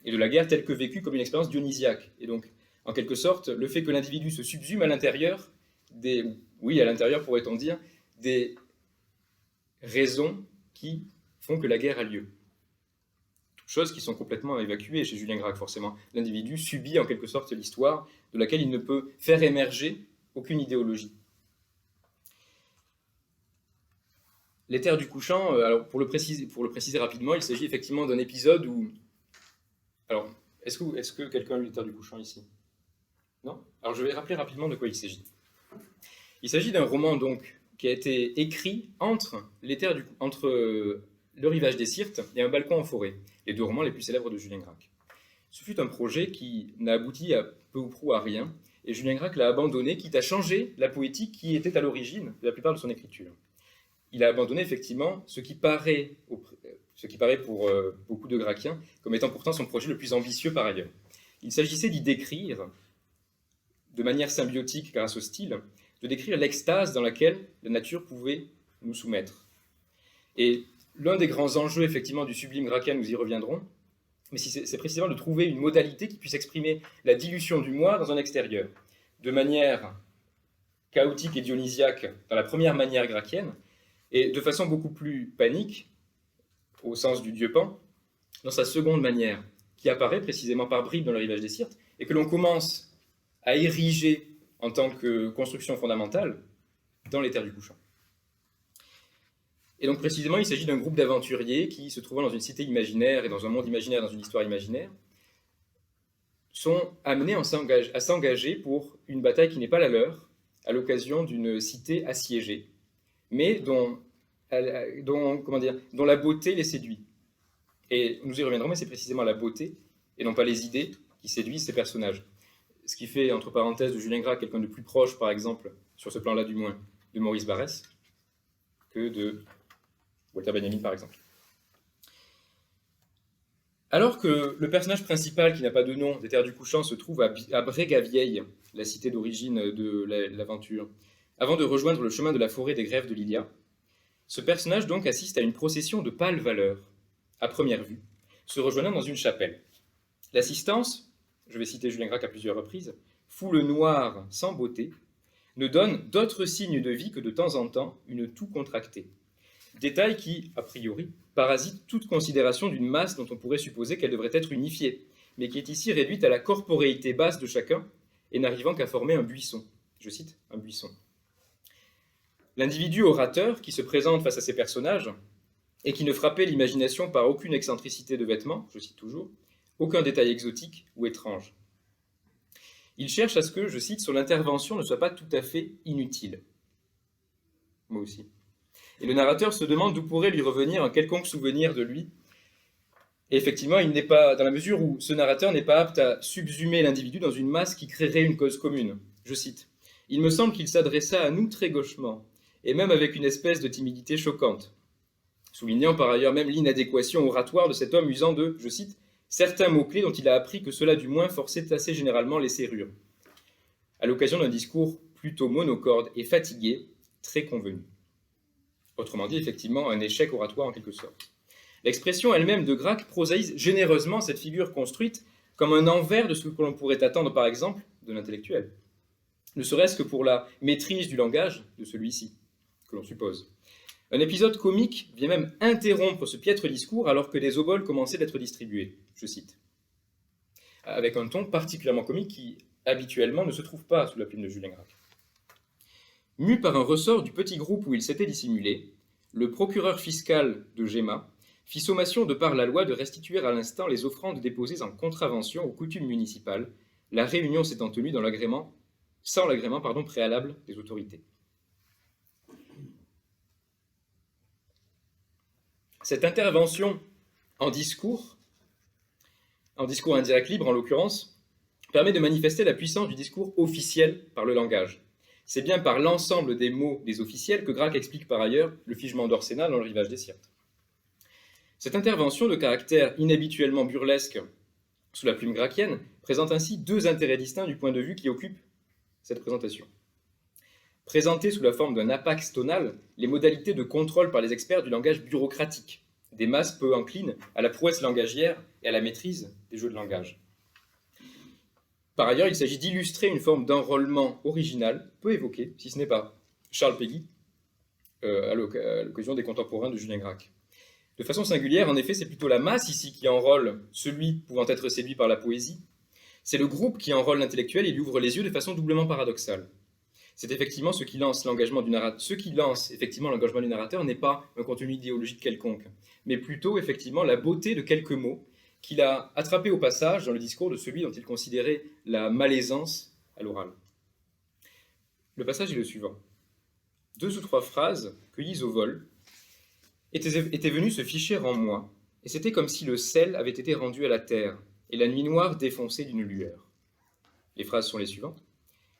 et de la guerre telle que vécue comme une expérience dionysiaque. Et donc, en quelque sorte, le fait que l'individu se subsume à l'intérieur à l'intérieur pourrait-on dire, des raisons qui font que la guerre a lieu. Toutes choses qui sont complètement évacuées chez Julien Gracq, forcément. L'individu subit en quelque sorte l'histoire de laquelle il ne peut faire émerger aucune idéologie. Les terres du couchant, alors pour le préciser rapidement, il s'agit effectivement d'un épisode où... Alors, est-ce que quelqu'un a lu les terres du couchant ici? Non? Alors je vais rappeler rapidement de quoi il s'agit. Il s'agit d'un roman donc qui a été écrit entre le rivage des Syrtes et un balcon en forêt, les deux romans les plus célèbres de Julien Gracq. Ce fut un projet qui n'a abouti à peu ou prou à rien, et Julien Gracq l'a abandonné, quitte à changer la poétique qui était à l'origine de la plupart de son écriture. Il a abandonné effectivement ce qui paraît pour beaucoup de Gracquiens comme étant pourtant son projet le plus ambitieux par ailleurs. Il s'agissait d'y décrire, de manière symbiotique grâce au style, de décrire l'extase dans laquelle la nature pouvait nous soumettre. Et l'un des grands enjeux effectivement du sublime grackien, nous y reviendrons, mais c'est précisément de trouver une modalité qui puisse exprimer la dilution du moi dans un extérieur, de manière chaotique et dionysiaque dans la première manière gracchienne, et de façon beaucoup plus panique, au sens du dieu Pan, dans sa seconde manière, qui apparaît précisément par bribes dans le rivage des Syrtes, et que l'on commence à ériger en tant que construction fondamentale dans les terres du couchant. Et donc précisément, il s'agit d'un groupe d'aventuriers qui, se trouvant dans une cité imaginaire et dans un monde imaginaire, dans une histoire imaginaire, sont amenés à s'engager pour une bataille qui n'est pas la leur, à l'occasion d'une cité assiégée, mais dont la beauté les séduit. Et nous y reviendrons, mais c'est précisément la beauté, et non pas les idées, qui séduisent ces personnages. Ce qui fait, entre parenthèses, de Julien Gracq quelqu'un de plus proche, par exemple, sur ce plan-là du moins, de Maurice Barrès, que de Walter Benjamin, par exemple. Alors que le personnage principal, qui n'a pas de nom, des terres du couchant, se trouve à Brégavieille, la cité d'origine de l'aventure, avant de rejoindre le chemin de la forêt des grèves de Lilia, ce personnage donc assiste à une procession de pâles valeurs, à première vue, se rejoignant dans une chapelle. L'assistance, je vais citer Julien Gracq à plusieurs reprises, foule noire sans beauté, ne donne d'autres signes de vie que de temps en temps une toux contractée. Détail qui, a priori, parasite toute considération d'une masse dont on pourrait supposer qu'elle devrait être unifiée, mais qui est ici réduite à la corporéité basse de chacun et n'arrivant qu'à former un buisson. Je cite, un buisson. L'individu orateur qui se présente face à ces personnages et qui ne frappait l'imagination par aucune excentricité de vêtements, je cite toujours, aucun détail exotique ou étrange. Il cherche à ce que, je cite, son intervention ne soit pas tout à fait inutile. Moi aussi. Et le narrateur se demande d'où pourrait lui revenir un quelconque souvenir de lui. Et effectivement, il n'est pas, dans la mesure où ce narrateur n'est pas apte à subsumer l'individu dans une masse qui créerait une cause commune. Je cite, « Il me semble qu'il s'adressa à nous très gauchement, et même avec une espèce de timidité choquante, soulignant par ailleurs même l'inadéquation oratoire de cet homme usant de, je cite, « certains mots-clés dont il a appris que cela du moins forçait assez généralement les serrures, à l'occasion d'un discours plutôt monocorde et fatigué, très convenu. » Autrement dit, effectivement, un échec oratoire en quelque sorte. L'expression elle-même de Gracq prosaïse généreusement cette figure construite comme un envers de ce que l'on pourrait attendre, par exemple, de l'intellectuel. Ne serait-ce que pour la maîtrise du langage de celui-ci, que l'on suppose. Un épisode comique vient même interrompre ce piètre discours alors que des oboles commençaient d'être distribués, je cite. Avec un ton particulièrement comique qui, habituellement, ne se trouve pas sous la plume de Julien Gracq. Mu par un ressort du petit groupe où il s'était dissimulé, le procureur fiscal de Géma fit sommation de par la loi de restituer à l'instant les offrandes déposées en contravention aux coutumes municipales, la réunion s'étant tenue sans l'agrément préalable des autorités. Cette intervention en discours indirect libre en l'occurrence, permet de manifester la puissance du discours officiel par le langage. C'est bien par l'ensemble des mots des officiels que Gracq explique par ailleurs le figement d'Orsena dans le rivage des Syrtes. Cette intervention de caractère inhabituellement burlesque sous la plume gracchienne présente ainsi deux intérêts distincts du point de vue qui occupe cette présentation. Présenter sous la forme d'un apax tonal les modalités de contrôle par les experts du langage bureaucratique, des masses peu enclines à la prouesse langagière et à la maîtrise des jeux de langage. Par ailleurs, il s'agit d'illustrer une forme d'enrôlement original, peu évoquée, si ce n'est pas Charles Péguy, à l'occasion des contemporains de Julien Gracq. De façon singulière, en effet, c'est plutôt la masse ici qui enrôle celui pouvant être séduit par la poésie. C'est le groupe qui enrôle l'intellectuel et lui ouvre les yeux de façon doublement paradoxale. C'est effectivement ce qui lance l'engagement du narrateur. Ce qui lance effectivement l'engagement du narrateur n'est pas un contenu idéologique quelconque, mais plutôt effectivement la beauté de quelques mots qu'il a attrapés au passage dans le discours de celui dont il considérait la malaisance à l'oral. Le passage est le suivant. 2 ou 3 phrases, cueillies au vol, étaient venues se ficher en moi, et c'était comme si le sel avait été rendu à la terre, et la nuit noire défoncée d'une lueur. Les phrases sont les suivantes.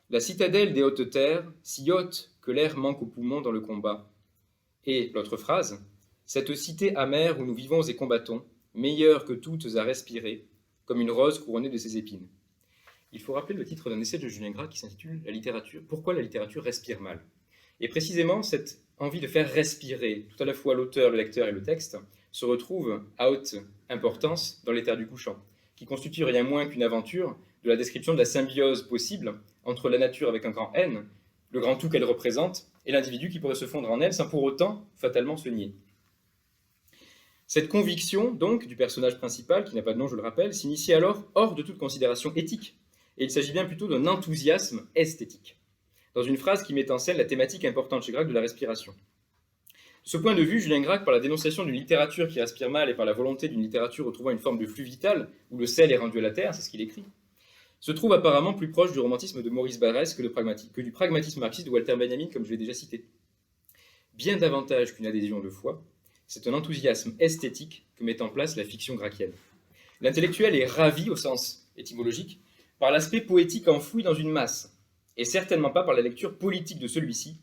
La citadelle des hautes terres, si haute que l'air manque aux poumons dans le combat. Et l'autre phrase, cette cité amère où nous vivons et combattons, meilleure que toutes à respirer, comme une rose couronnée de ses épines. Il faut rappeler le titre d'un essai de Julien Gracq qui s'intitule « La littérature. Pourquoi la littérature respire mal ?» Et précisément, cette envie de faire respirer tout à la fois l'auteur, le lecteur et le texte se retrouve à haute importance dans Les Terres du Couchant, qui constitue rien moins qu'une aventure de la description de la symbiose possible entre la nature avec un grand N, le grand tout qu'elle représente, et l'individu qui pourrait se fondre en elle sans pour autant fatalement se nier. Cette conviction, donc, du personnage principal, qui n'a pas de nom, je le rappelle, s'initie alors hors de toute considération éthique, et il s'agit bien plutôt d'un enthousiasme esthétique, dans une phrase qui met en scène la thématique importante chez Gracq de la respiration. De ce point de vue, Julien Gracq, par la dénonciation d'une littérature qui respire mal et par la volonté d'une littérature retrouvant une forme de flux vital, où le sel est rendu à la terre, c'est ce qu'il écrit, se trouve apparemment plus proche du romantisme de Maurice Barrès que du pragmatisme marxiste de Walter Benjamin, comme je l'ai déjà cité. Bien davantage qu'une adhésion de foi, c'est un enthousiasme esthétique que met en place la fiction gracchienne. L'intellectuel est ravi, au sens étymologique, par l'aspect poétique enfoui dans une masse, et certainement pas par la lecture politique de celui-ci,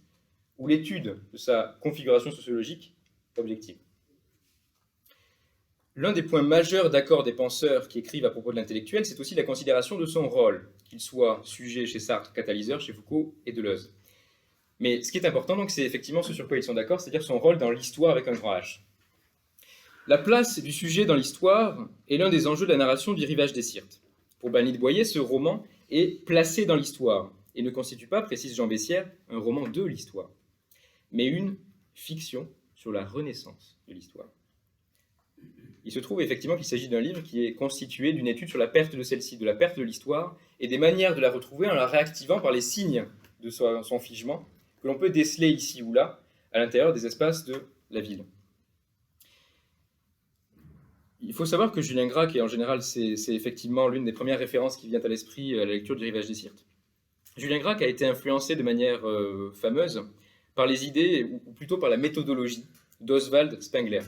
ou l'étude de sa configuration sociologique objective. L'un des points majeurs d'accord des penseurs qui écrivent à propos de l'intellectuel, c'est aussi la considération de son rôle, qu'il soit sujet chez Sartre, catalyseur chez Foucault et Deleuze. Mais ce qui est important, donc, c'est effectivement ce sur quoi ils sont d'accord, c'est-à-dire son rôle dans l'histoire avec un grand H. La place du sujet dans l'histoire est l'un des enjeux de la narration du Rivage des Syrtes. Pour Bernard Boyer, ce roman est placé dans l'histoire et ne constitue pas, précise Jean Bessières, un roman de l'histoire, mais une fiction sur la renaissance de l'histoire. Il se trouve effectivement qu'il s'agit d'un livre qui est constitué d'une étude sur la perte de celle-ci, de la perte de l'histoire, et des manières de la retrouver en la réactivant par les signes de son figement, que l'on peut déceler ici ou là, à l'intérieur des espaces de la ville. Il faut savoir que Julien Gracq, et en général c'est effectivement l'une des premières références qui vient à l'esprit à la lecture du Rivage des Syrtes. Julien Gracq a été influencé de manière fameuse par les idées, ou plutôt par la méthodologie, d'Oswald Spengler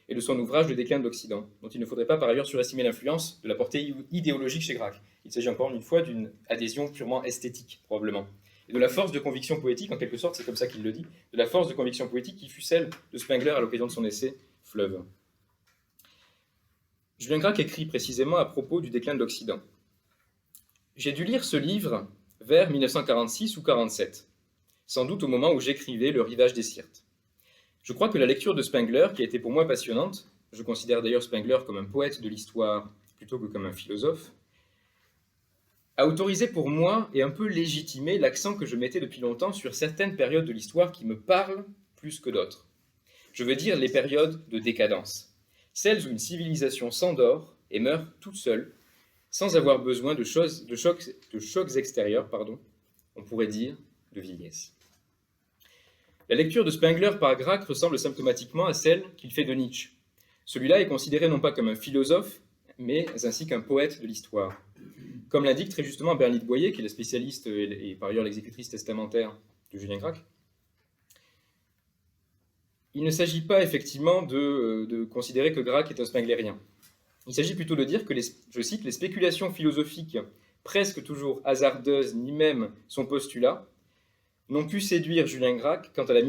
et de son ouvrage « Le déclin de l'Occident », dont il ne faudrait pas par ailleurs surestimer l'influence de la portée idéologique chez Gracq. Il s'agit encore une fois d'une adhésion purement esthétique, probablement. Et de la force de conviction poétique, en quelque sorte, c'est comme ça qu'il le dit, de la force de conviction poétique qui fut celle de Spengler à l'occasion de son essai « Fleuve ». Julien Gracq écrit précisément à propos du déclin de l'Occident. « J'ai dû lire ce livre vers 1946 ou 1947, sans doute au moment où j'écrivais Le Rivage des Syrtes. Je crois que la lecture de Spengler, qui a été pour moi passionnante, je considère d'ailleurs Spengler comme un poète de l'histoire plutôt que comme un philosophe, a autorisé pour moi et un peu légitimé l'accent que je mettais depuis longtemps sur certaines périodes de l'histoire qui me parlent plus que d'autres. Je veux dire les périodes de décadence, celles où une civilisation s'endort et meurt toute seule, sans avoir besoin de chocs extérieurs, on pourrait dire de vieillesse. La lecture de Spengler par Gracq ressemble symptomatiquement à celle qu'il fait de Nietzsche. Celui-là est considéré non pas comme un philosophe, mais ainsi qu'un poète de l'histoire. Comme l'indique très justement Bernard Boyer, qui est la spécialiste et par ailleurs l'exécutrice testamentaire de Julien Gracq, il ne s'agit pas effectivement de considérer que Gracq est un spenglerien. Il s'agit plutôt de dire que, je cite, les spéculations philosophiques, presque toujours hasardeuses, ni même son postulat, n'ont pu séduire Julien Gracq quant à la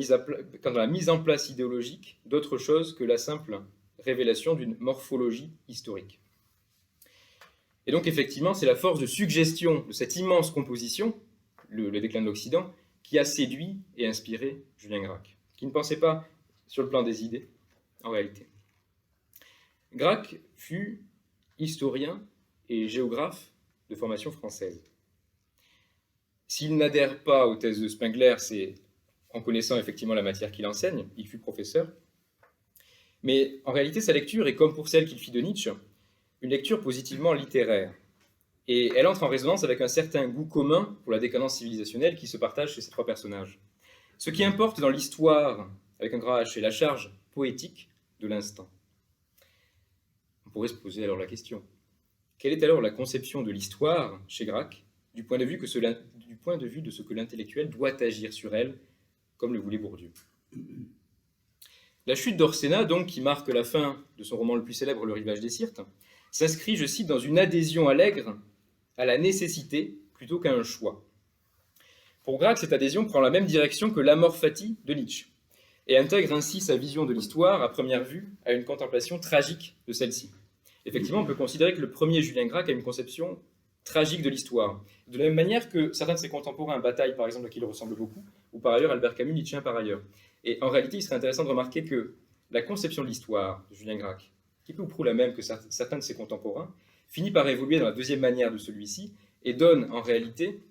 mise en place idéologique d'autre chose que la simple révélation d'une morphologie historique. Et donc effectivement, c'est la force de suggestion de cette immense composition, le déclin de l'Occident, qui a séduit et inspiré Julien Gracq, qui ne pensait pas sur le plan des idées, en réalité. Gracq fut historien et géographe de formation française. S'il n'adhère pas aux thèses de Spengler, c'est en connaissant effectivement la matière qu'il enseigne, il fut professeur. Mais en réalité, sa lecture est comme pour celle qu'il fit de Nietzsche, une lecture positivement littéraire. Et elle entre en résonance avec un certain goût commun pour la décadence civilisationnelle qui se partage chez ces trois personnages. Ce qui importe dans l'histoire, avec un grand H, c'est la charge poétique de l'instant. On pourrait se poser alors la question, quelle est alors la conception de l'histoire chez Gracq, du point de vue de ce que l'intellectuel doit agir sur elle, comme le voulait Bourdieu? La chute d'Orsena, donc, qui marque la fin de son roman le plus célèbre, Le Rivage des Syrtes, s'inscrit, je cite, dans une adhésion allègre à la nécessité plutôt qu'à un choix. Pour Gracq, cette adhésion prend la même direction que l'amor fati de Nietzsche, et intègre ainsi sa vision de l'histoire, à première vue, à une contemplation tragique de celle-ci. Effectivement, on peut considérer que le premier Julien Gracq a une conception tragique de l'histoire, de la même manière que certains de ses contemporains, Bataille par exemple, à qui il ressemble beaucoup, ou par ailleurs Albert Camus, Nietzsche par ailleurs. Et en réalité, il serait intéressant de remarquer que la conception de l'histoire de Julien Gracq, qui est peu ou prou la même que certains de ses contemporains, finit par évoluer dans la deuxième manière de celui-ci, et donne en réalité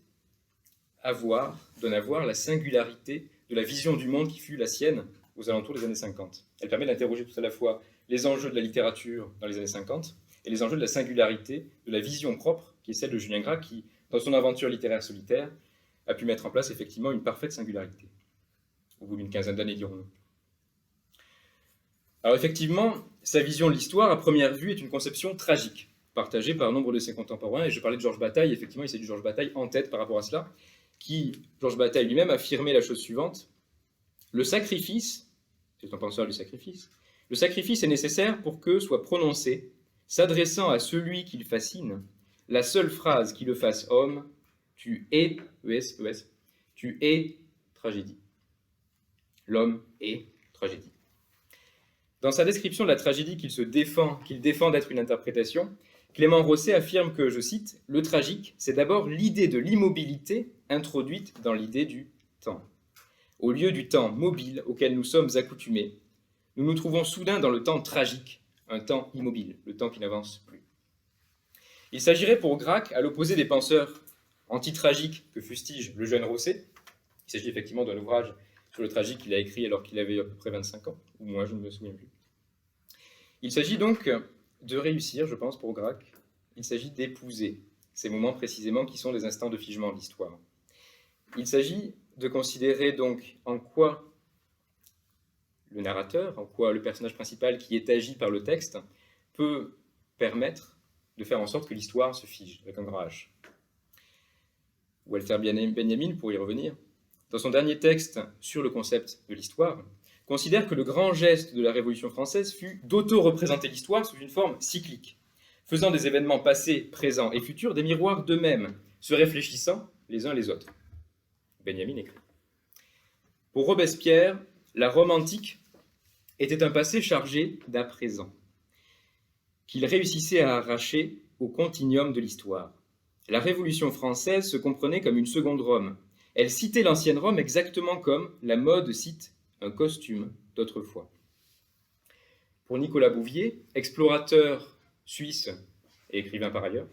à voir la singularité de la vision du monde qui fut la sienne aux alentours des années 50. Elle permet d'interroger tout à la fois les enjeux de la littérature dans les années 50 et les enjeux de la singularité de la vision propre qui est celle de Julien Gracq qui, dans son aventure littéraire solitaire, a pu mettre en place effectivement une parfaite singularité, au bout d'une quinzaine d'années, dirons-nous. Alors effectivement, sa vision de l'histoire, à première vue, est une conception tragique, partagée par nombre de ses contemporains, et je parlais de Georges Bataille, effectivement, il s'est du Georges Bataille en tête par rapport à cela, qui, Georges Bataille lui-même, affirmait la chose suivante: le sacrifice, c'est un penseur du sacrifice, le sacrifice est nécessaire pour que soit prononcé, s'adressant à celui qu'il fascine, la seule phrase qui le fasse homme: tu es, ES, tu es tragédie. L'homme est tragédie. Dans sa description de la tragédie qu'il défend d'être une interprétation, Clément Rosset affirme que, je cite, « Le tragique, c'est d'abord l'idée de l'immobilité introduite dans l'idée du temps. Au lieu du temps mobile auquel nous sommes accoutumés, nous nous trouvons soudain dans le temps tragique, un temps immobile, le temps qui n'avance plus. » Il s'agirait pour Gracq, à l'opposé des penseurs anti-tragiques que fustige le jeune Rosset, il s'agit effectivement d'un ouvrage sur le tragique qu'il a écrit alors qu'il avait à peu près 25 ans, ou moins, je ne me souviens plus. Il s'agit donc de réussir, je pense, pour Gracq, il s'agit d'épouser ces moments précisément qui sont des instants de figement de l'histoire. Il s'agit de considérer donc en quoi le narrateur, en quoi le personnage principal qui est agi par le texte peut permettre de faire en sorte que l'histoire se fige, avec un grand H. Walter Benjamin, pour y revenir, dans son dernier texte sur le concept de l'histoire, considère que le grand geste de la Révolution française fut d'auto-représenter l'histoire sous une forme cyclique, faisant des événements passés, présents et futurs des miroirs d'eux-mêmes, se réfléchissant les uns les autres. Benjamin écrit. Pour Robespierre, la Rome antique était un passé chargé d'à présent, qu'il réussissait à arracher au continuum de l'histoire. La Révolution française se comprenait comme une seconde Rome. Elle citait l'ancienne Rome exactement comme la mode cite un costume d'autrefois. Pour Nicolas Bouvier, explorateur suisse et écrivain par ailleurs,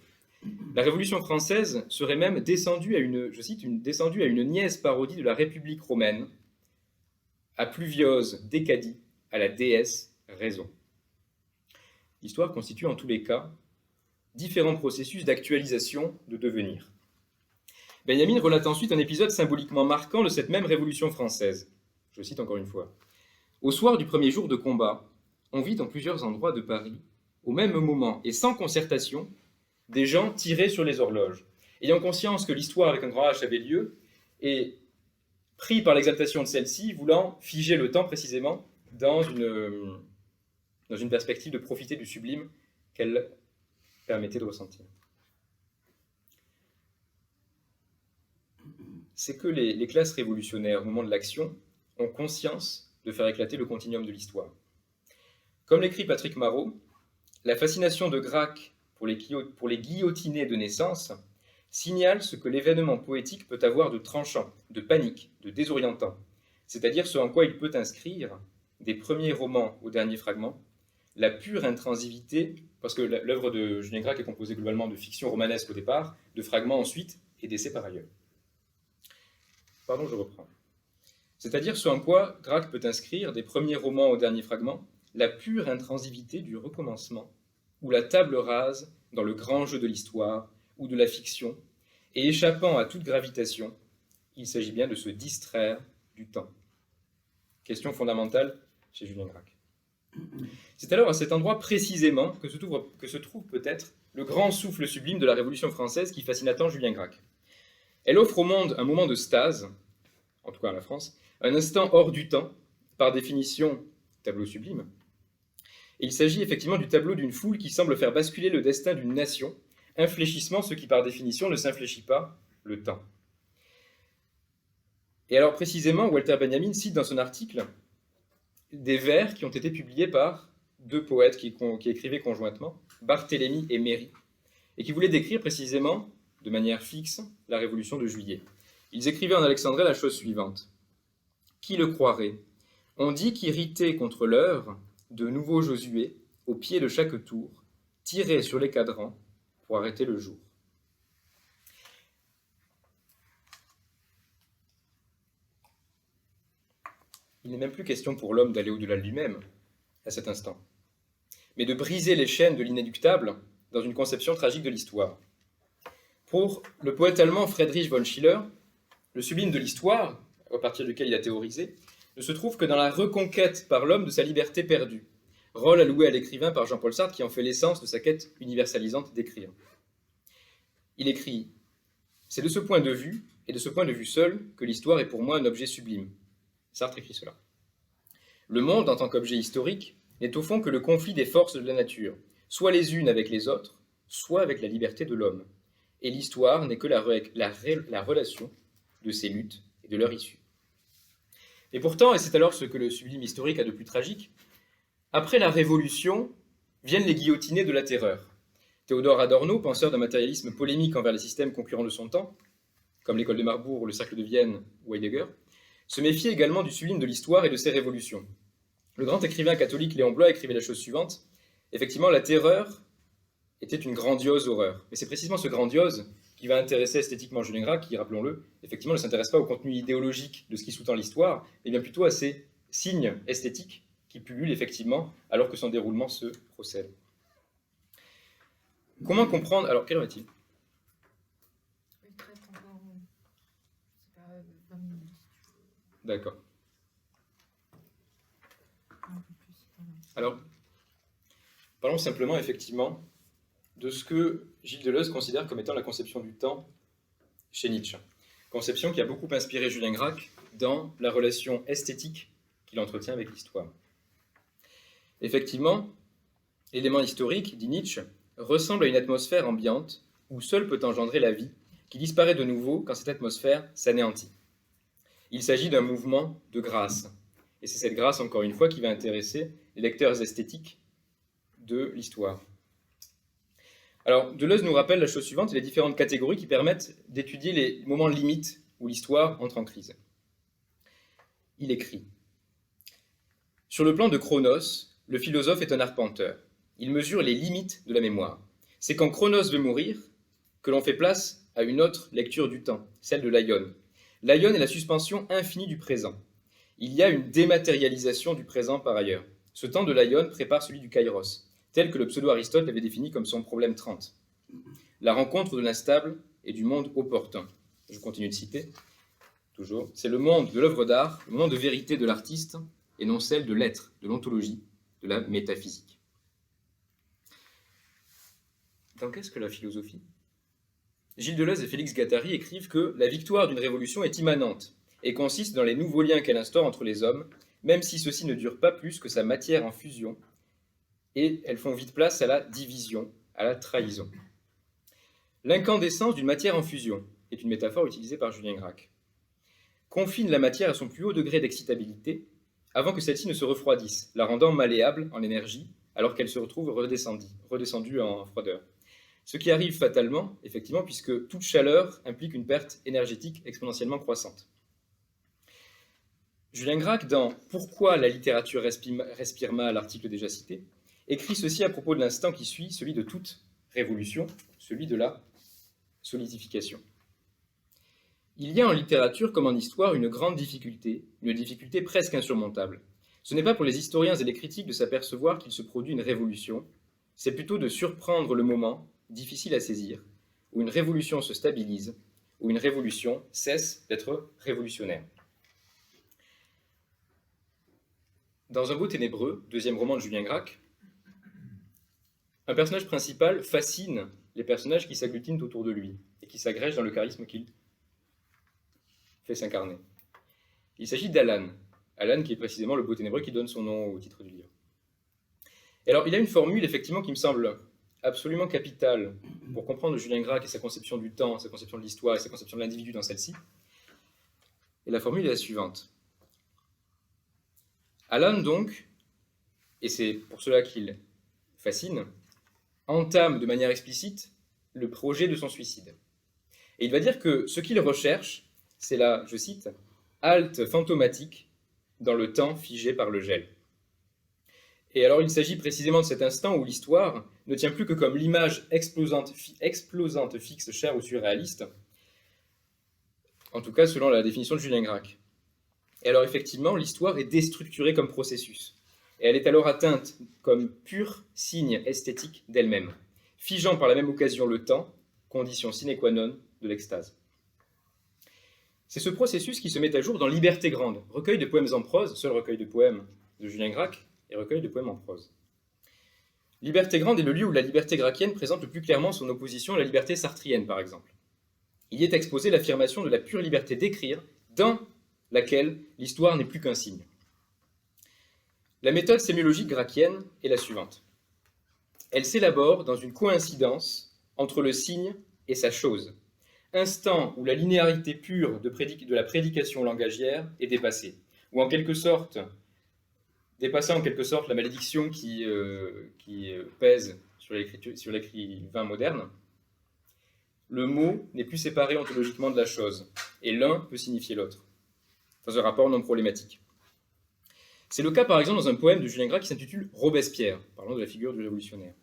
la Révolution française serait même descendue à une niaise parodie de la République romaine, à pluviose décadie à la déesse raison. L'histoire constitue en tous les cas différents processus d'actualisation de devenir. Benjamin relate ensuite un épisode symboliquement marquant de cette même Révolution française. Je cite encore une fois. Au soir du premier jour de combat, on vit dans plusieurs endroits de Paris, au même moment et sans concertation, des gens tirer sur les horloges, ayant conscience que l'histoire avec un grand H avait lieu, et pris par l'exaltation de celle-ci, voulant figer le temps précisément dans une perspective de profiter du sublime qu'elle permettait de ressentir. C'est que les classes révolutionnaires, au moment de l'action, ont conscience de faire éclater le continuum de l'histoire. Comme l'écrit Patrick Marot, la fascination de Gracq pour les guillotinés de naissance signale ce que l'événement poétique peut avoir de tranchant, de panique, de désorientant, c'est-à-dire ce en quoi il peut inscrire, des premiers romans au dernier fragment, la pure intransivité, parce que l'œuvre de Julien Gracq est composée globalement de fiction romanesque au départ, de fragments ensuite, et d'essais par ailleurs. Pardon, je reprends. C'est-à-dire ce en quoi Gracq peut inscrire, des premiers romans au dernier fragment, la pure intransivité du recommencement, ou la table rase dans le grand jeu de l'histoire ou de la fiction, et échappant à toute gravitation, il s'agit bien de se distraire du temps. Question fondamentale chez Julien Gracq. C'est alors à cet endroit précisément que se trouve peut-être le grand souffle sublime de la Révolution française qui fascine tant Julien Gracq. Elle offre au monde un moment de stase, en tout cas à la France, un instant hors du temps, par définition tableau sublime. Et il s'agit effectivement du tableau d'une foule qui semble faire basculer le destin d'une nation, infléchissement, ce qui par définition ne s'infléchit pas, le temps. Et alors précisément, Walter Benjamin cite dans son article des vers qui ont été publiés par deux poètes qui écrivaient conjointement, Barthélemy et Méry, et qui voulaient décrire précisément, de manière fixe, la Révolution de Juillet. Ils écrivaient en alexandrin la chose suivante. « Qui le croirait? On dit qu'irrité contre l'heure, de nouveau Josué, au pied de chaque tour, tirait sur les cadrans pour arrêter le jour. » Il n'est même plus question pour l'homme d'aller au-delà de lui-même, à cet instant, mais de briser les chaînes de l'inéluctable dans une conception tragique de l'histoire. Pour le poète allemand Friedrich von Schiller, le sublime de l'histoire, à partir duquel il a théorisé, ne se trouve que dans la reconquête par l'homme de sa liberté perdue, rôle alloué à l'écrivain par Jean-Paul Sartre qui en fait l'essence de sa quête universalisante d'écrire. Il écrit « C'est de ce point de vue, et de ce point de vue seul, que l'histoire est pour moi un objet sublime. » Sartre écrit cela. Le monde, en tant qu'objet historique, n'est au fond que le conflit des forces de la nature, soit les unes avec les autres, soit avec la liberté de l'homme. Et l'histoire n'est que la relation de ces luttes et de leur issue. Et pourtant, et c'est alors ce que le sublime historique a de plus tragique, après la Révolution, viennent les guillotinés de la terreur. Théodore Adorno, penseur d'un matérialisme polémique envers les systèmes concurrents de son temps, comme l'école de Marbourg, le cercle de Vienne ou Heidegger, se méfiait également du sublime de l'histoire et de ses révolutions. Le grand écrivain catholique Léon Bloy écrivait la chose suivante. Effectivement, la terreur était une grandiose horreur. Mais c'est précisément ce grandiose qui va intéresser esthétiquement Julien Gracq, qui, rappelons-le, effectivement ne s'intéresse pas au contenu idéologique de ce qui sous-tend l'histoire, mais bien plutôt à ces signes esthétiques qui pullulent effectivement alors que son déroulement se procède. Comment comprendre... Alors, quelle heure est-il ? Il te reste encore, je sais pas, 20 minutes. D'accord. Un peu plus. Alors, parlons simplement, effectivement, de ce que Gilles Deleuze considère comme étant la conception du temps chez Nietzsche. Conception qui a beaucoup inspiré Julien Gracq dans la relation esthétique qu'il entretient avec l'histoire. Effectivement, l'élément historique, dit Nietzsche, ressemble à une atmosphère ambiante où seul peut engendrer la vie, qui disparaît de nouveau quand cette atmosphère s'anéantit. Il s'agit d'un mouvement de grâce. Et c'est cette grâce, encore une fois, qui va intéresser les lecteurs esthétiques de l'histoire. Alors, Deleuze nous rappelle la chose suivante, les différentes catégories qui permettent d'étudier les moments limites où l'histoire entre en crise. Il écrit « Sur le plan de Chronos, le philosophe est un arpenteur. Il mesure les limites de la mémoire. C'est quand Chronos veut mourir que l'on fait place à une autre lecture du temps, celle de l'aion. L'aion est la suspension infinie du présent. Il y a une dématérialisation du présent par ailleurs. Ce temps de l'aion prépare celui du kairos, tel que le pseudo-Aristote l'avait défini comme son problème 30. La rencontre de l'instable et du monde opportun. Je continue de citer, toujours. C'est le monde de l'œuvre d'art, le monde de vérité de l'artiste, et non celle de l'être, de l'ontologie, de la métaphysique. Dans qu'est-ce que la philosophie ? Gilles Deleuze et Félix Guattari écrivent que la victoire d'une révolution est immanente et consiste dans les nouveaux liens qu'elle instaure entre les hommes, même si ceux-ci ne durent pas plus que sa matière en fusion, et elles font vite place à la division, à la trahison. L'incandescence d'une matière en fusion est une métaphore utilisée par Julien Gracq. Confine la matière à son plus haut degré d'excitabilité avant que celle-ci ne se refroidisse, la rendant malléable en énergie alors qu'elle se retrouve redescendue en froideur. Ce qui arrive fatalement, effectivement, puisque toute chaleur implique une perte énergétique exponentiellement croissante. Julien Gracq, dans Pourquoi la littérature respire mal, l'article déjà cité, écrit ceci à propos de l'instant qui suit, celui de toute révolution, celui de la solidification. Il y a en littérature comme en histoire une grande difficulté, une difficulté presque insurmontable. Ce n'est pas pour les historiens et les critiques de s'apercevoir qu'il se produit une révolution, c'est plutôt de surprendre le moment, difficile à saisir, où une révolution se stabilise, où une révolution cesse d'être révolutionnaire. Dans Un beau ténébreux, deuxième roman de Julien Gracq, un personnage principal fascine les personnages qui s'agglutinent autour de lui et qui s'agrègent dans le charisme qu'il fait s'incarner. Il s'agit d'Alan. Alan qui est précisément le beau ténébreux qui donne son nom au titre du livre. Et alors, il a une formule, effectivement, qui me semble absolument capitale pour comprendre Julien Gracq et sa conception du temps, sa conception de l'histoire et sa conception de l'individu dans celle-ci. Et la formule est la suivante. Alan, donc, et c'est pour cela qu'il fascine, entame de manière explicite le projet de son suicide. Et il va dire que ce qu'il recherche, c'est la, je cite, « halte fantomatique dans le temps figé par le gel ». Et alors il s'agit précisément de cet instant où l'histoire ne tient plus que comme l'image explosante fixe chère aux surréalistes, en tout cas selon la définition de Julien Gracq. Et alors effectivement, l'histoire est déstructurée comme processus. Et elle est alors atteinte comme pur signe esthétique d'elle-même, figeant par la même occasion le temps, condition sine qua non de l'extase. C'est ce processus qui se met à jour dans Liberté grande, recueil de poèmes en prose, seul recueil de poèmes de Julien Gracq, et recueil de poèmes en prose. Liberté grande est le lieu où la liberté gracchienne présente le plus clairement son opposition à la liberté sartrienne, par exemple. Il y est exposé l'affirmation de la pure liberté d'écrire, dans laquelle l'histoire n'est plus qu'un signe. La méthode sémiologique gracchienne est la suivante. Elle s'élabore dans une coïncidence entre le signe et sa chose, instant où la linéarité pure de la prédication langagière est dépassée, ou en quelque sorte, dépassant en quelque sorte la malédiction qui pèse sur l'écrivain moderne, le mot n'est plus séparé ontologiquement de la chose, et l'un peut signifier l'autre, dans un rapport non problématique. C'est le cas par exemple dans un poème de Julien Gracq qui s'intitule Robespierre, parlant de la figure du révolutionnaire.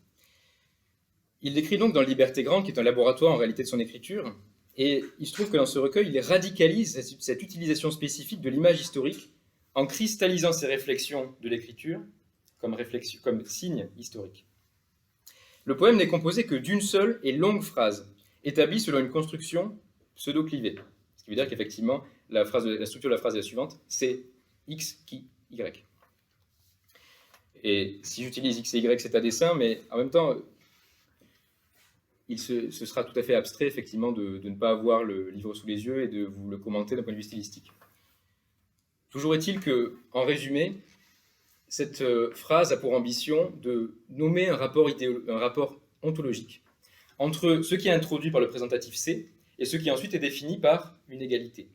Il décrit donc dans Liberté grande, qui est un laboratoire en réalité de son écriture, et il se trouve que dans ce recueil, il radicalise cette utilisation spécifique de l'image historique en cristallisant ses réflexions de l'écriture comme signe historique. Le poème n'est composé que d'une seule et longue phrase, établie selon une construction pseudo-clivée. Ce qui veut dire qu'effectivement, la structure de la phrase est la suivante, c'est X qui Y. Et si j'utilise X et Y, c'est à dessein, mais en même temps, ce sera tout à fait abstrait, effectivement, de ne pas avoir le livre sous les yeux et de vous le commenter d'un point de vue stylistique. Toujours est-il que, en résumé, cette phrase a pour ambition de nommer un rapport ontologique entre ce qui est introduit par le présentatif C et ce qui ensuite est défini par une égalité.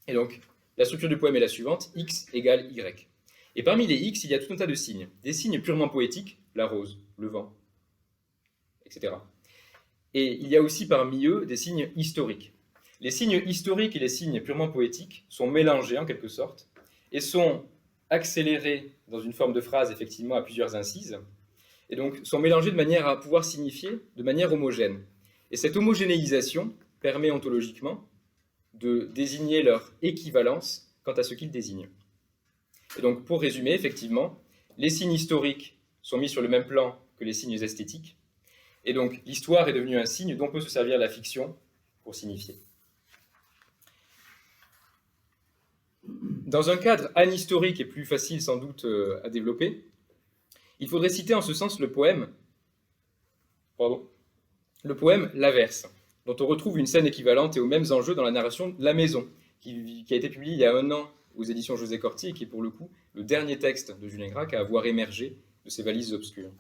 Et donc, la structure du poème est la suivante, X égale Y. Et parmi les X, il y a tout un tas de signes. Des signes purement poétiques, la rose, le vent, etc. Et il y a aussi parmi eux des signes historiques. Les signes historiques et les signes purement poétiques sont mélangés en quelque sorte et sont accélérés dans une forme de phrase effectivement à plusieurs incises et donc sont mélangés de manière à pouvoir signifier de manière homogène. Et cette homogénéisation permet ontologiquement de désigner leur équivalence quant à ce qu'ils désignent. Et donc pour résumer, effectivement, les signes historiques sont mis sur le même plan que les signes esthétiques et donc l'histoire est devenue un signe dont peut se servir la fiction pour signifier. Dans un cadre anhistorique et plus facile sans doute à développer, il faudrait citer en ce sens le poème L'Averse, dont on retrouve une scène équivalente et aux mêmes enjeux dans la narration La Maison, qui a été publiée il y a 1 an aux éditions José Corti et qui est pour le coup le dernier texte de Julien Gracq à avoir émergé de ses valises obscures.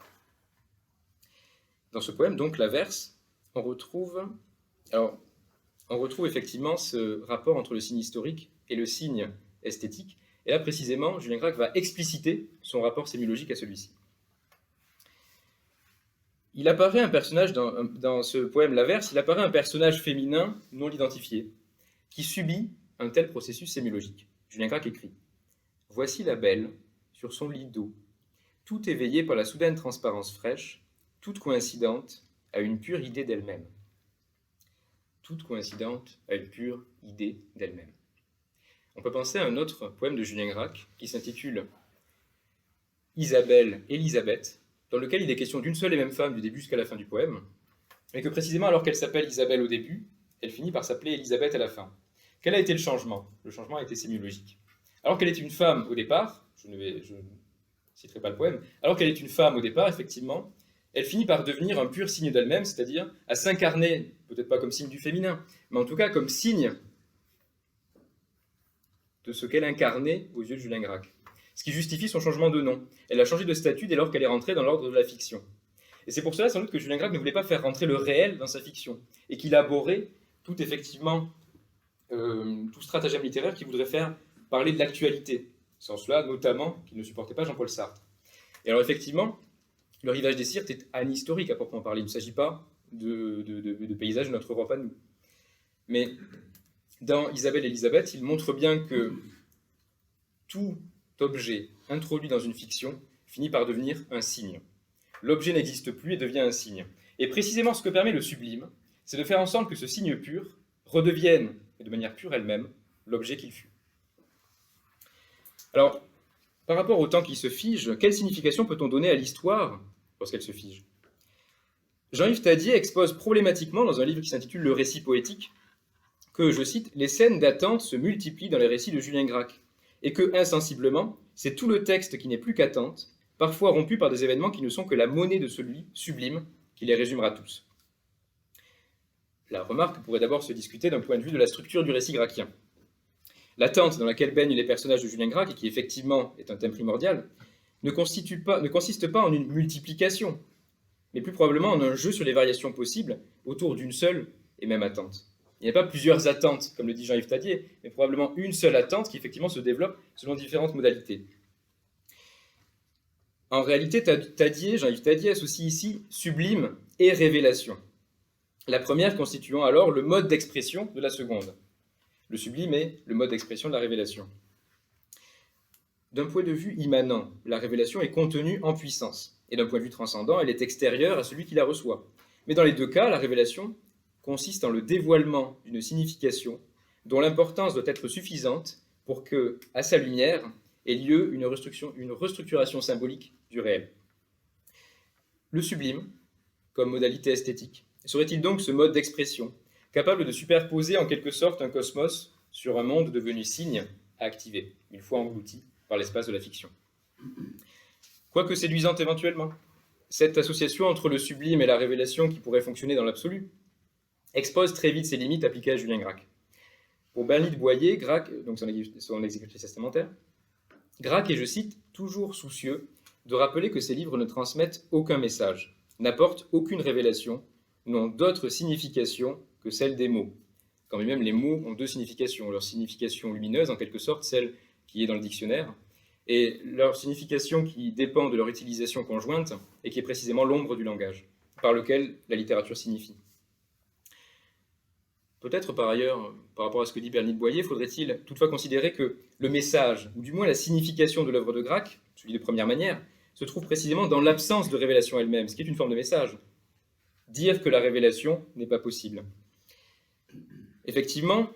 Dans ce poème, donc, L'Averse, on retrouve effectivement ce rapport entre le signe historique et le signe esthétique. Et là, précisément, Julien Gracq va expliciter son rapport sémiologique à celui-ci. il apparaît un personnage, dans ce poème L'Averse, il apparaît un personnage féminin non identifié, qui subit un tel processus sémiologique. Julien Gracq écrit « Voici la belle, sur son lit d'eau, tout éveillée par la soudaine transparence fraîche, toute coïncidente à une pure idée d'elle-même. » Toute coïncidente à une pure idée d'elle-même. On peut penser à un autre poème de Julien Gracq qui s'intitule Isabelle Élisabeth, dans lequel il est question d'une seule et même femme du début jusqu'à la fin du poème, mais que précisément alors qu'elle s'appelle Isabelle au début, elle finit par s'appeler Élisabeth à la fin. Quel a été le changement? Le changement a été sémiologique. Alors qu'elle est une femme au départ, je ne citerai pas le poème, alors qu'elle est une femme au départ, effectivement, elle finit par devenir un pur signe d'elle-même, c'est-à-dire à s'incarner, peut-être pas comme signe du féminin, mais en tout cas comme signe de ce qu'elle incarnait aux yeux de Julien Gracq. Ce qui justifie son changement de nom. Elle a changé de statut dès lors qu'elle est rentrée dans l'ordre de la fiction. Et c'est pour cela sans doute que Julien Gracq ne voulait pas faire rentrer le réel dans sa fiction, et qu'il abhorrait tout stratagème littéraire qui voudrait faire parler de l'actualité. Sans cela, notamment, qu'il ne supportait pas Jean-Paul Sartre. Et alors effectivement, le rivage des Syrtes est anhistorique à proprement parler. Il ne s'agit pas de paysages de notre Europe à nous. Mais dans Isabelle Élisabeth, il montre bien que tout objet introduit dans une fiction finit par devenir un signe. L'objet n'existe plus et devient un signe. Et précisément ce que permet le sublime, c'est de faire en sorte que ce signe pur redevienne, et de manière pure elle-même, l'objet qu'il fut. Alors, par rapport au temps qui se fige, quelle signification peut-on donner à l'histoire lorsqu'elle se fige? Jean-Yves Thadier expose problématiquement dans un livre qui s'intitule « Le récit poétique » que, je cite, « les scènes d'attente se multiplient dans les récits de Julien Gracq et que, insensiblement, c'est tout le texte qui n'est plus qu'attente, parfois rompu par des événements qui ne sont que la monnaie de celui sublime qui les résumera tous. » La remarque pourrait d'abord se discuter d'un point de vue de la structure du récit grackien. L'attente dans laquelle baignent les personnages de Julien Gracq, et qui effectivement est un thème primordial, ne consiste pas en une multiplication, mais plus probablement en un jeu sur les variations possibles autour d'une seule et même attente. Il n'y a pas plusieurs attentes, comme le dit Jean-Yves Thadier, mais probablement une seule attente qui effectivement se développe selon différentes modalités. En réalité, Jean-Yves Thadier associe ici sublime et révélation. La première constituant alors le mode d'expression de la seconde. Le sublime est le mode d'expression de la révélation. D'un point de vue immanent, la révélation est contenue en puissance, et d'un point de vue transcendant, elle est extérieure à celui qui la reçoit. Mais dans les deux cas, la révélation consiste en le dévoilement d'une signification dont l'importance doit être suffisante pour que, à sa lumière, ait lieu une restructuration symbolique du réel. Le sublime, comme modalité esthétique, serait-il donc ce mode d'expression, capable de superposer en quelque sorte un cosmos sur un monde devenu signe à activer, une fois englouti par l'espace de la fiction? Quoique séduisante éventuellement, cette association entre le sublime et la révélation qui pourrait fonctionner dans l'absolu expose très vite ses limites appliquées à Julien Gracq. Pour Bernard de Boyer, Gracq, donc son exécutif testamentaire, Gracq est, je cite, toujours soucieux de rappeler que ses livres ne transmettent aucun message, n'apportent aucune révélation, n'ont d'autre signification que celle des mots. Quand même les mots ont deux significations, leur signification lumineuse, en quelque sorte, celle qui est dans le dictionnaire, et leur signification qui dépend de leur utilisation conjointe, et qui est précisément l'ombre du langage, par lequel la littérature signifie. Peut-être par ailleurs, par rapport à ce que dit Bernard de Boyer, faudrait-il toutefois considérer que le message, ou du moins la signification de l'œuvre de Gracq, celui de première manière, se trouve précisément dans l'absence de révélation elle-même, ce qui est une forme de message. Dire que la révélation n'est pas possible. Effectivement,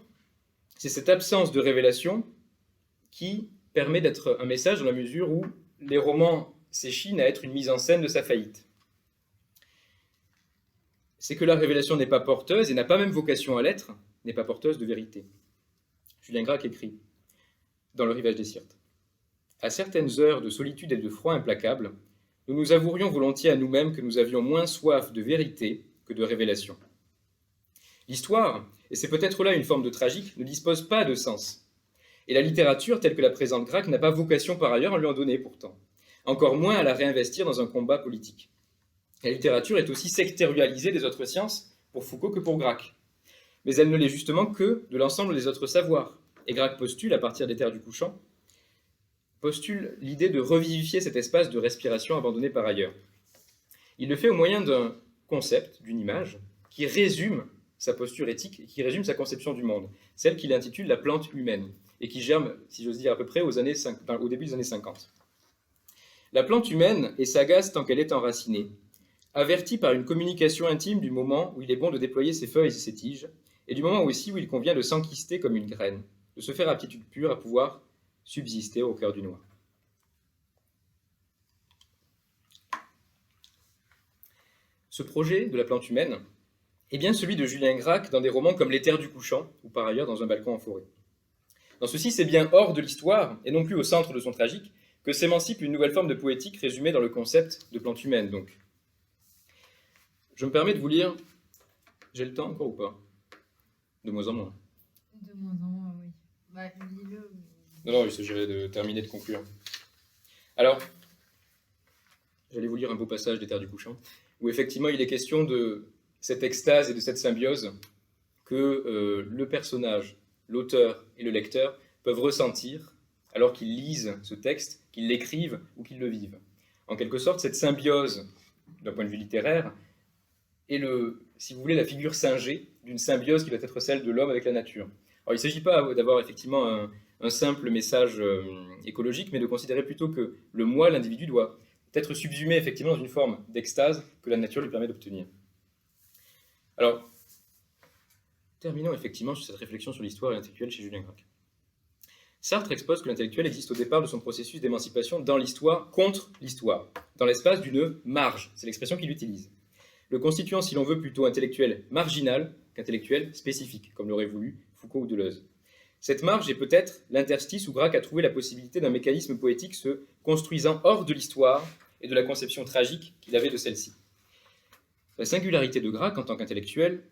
c'est cette absence de révélation qui permet d'être un message dans la mesure où les romans s'échinent à être une mise en scène de sa faillite. C'est que la révélation n'est pas porteuse, et n'a pas même vocation à l'être, n'est pas porteuse de vérité. Julien Gracq écrit, dans Le rivage des Syrtes, « À certaines heures de solitude et de froid implacable, nous nous avouerions volontiers à nous-mêmes que nous avions moins soif de vérité que de révélation. L'histoire, et c'est peut-être là une forme de tragique, ne dispose pas de sens. Et la littérature, telle que la présente Gracq, n'a pas vocation par ailleurs à lui en donner pourtant, encore moins à la réinvestir dans un combat politique. La littérature est aussi sectorialisée des autres sciences pour Foucault que pour Gracq. Mais elle ne l'est justement que de l'ensemble des autres savoirs. Et Gracq postule, à partir des Terres du Couchant, postule l'idée de revivifier cet espace de respiration abandonné par ailleurs. Il le fait au moyen d'un concept, d'une image, qui résume sa posture éthique, qui résume sa conception du monde, celle qu'il intitule la plante humaine, et qui germe, si j'ose dire, à peu près au début des années 50. La plante humaine est sagace tant qu'elle est enracinée, avertie par une communication intime du moment où il est bon de déployer ses feuilles et ses tiges, et du moment aussi où il convient de s'enquister comme une graine, de se faire aptitude pure à pouvoir subsister au cœur du noir. Ce projet de la plante humaine est bien celui de Julien Gracq dans des romans comme Les Terres du Couchant, ou par ailleurs dans Un balcon en forêt. Dans ceci, c'est bien hors de l'histoire, et non plus au centre de son tragique, que s'émancipe une nouvelle forme de poétique résumée dans le concept de plante humaine. Donc, je me permets de vous lire. J'ai le temps encore ou pas? De moins en moins. De moins en moins, oui. Bah, lis-le. Non, il s'agirait de terminer, de conclure. Alors, j'allais vous lire un beau passage des Terres du Couchant, où effectivement il est question de cette extase et de cette symbiose que le personnage, l'auteur et le lecteur peuvent ressentir alors qu'ils lisent ce texte, qu'ils l'écrivent ou qu'ils le vivent. En quelque sorte, cette symbiose, d'un point de vue littéraire, est, si vous voulez, la figure singée d'une symbiose qui doit être celle de l'homme avec la nature. Alors, il ne s'agit pas d'avoir effectivement un simple message écologique, mais de considérer plutôt que le moi, l'individu, doit être subsumé effectivement dans une forme d'extase que la nature lui permet d'obtenir. Alors, terminons effectivement sur cette réflexion sur l'histoire et l'intellectuel chez Julien Gracq. Sartre expose que l'intellectuel existe au départ de son processus d'émancipation dans l'histoire contre l'histoire, dans l'espace d'une marge, c'est l'expression qu'il utilise, le constituant, si l'on veut, plutôt intellectuel marginal qu'intellectuel spécifique, comme l'aurait voulu Foucault ou Deleuze. Cette marge est peut-être l'interstice où Gracq a trouvé la possibilité d'un mécanisme poétique se construisant hors de l'histoire et de la conception tragique qu'il avait de celle-ci. La singularité de Gracq en tant qu'intellectuel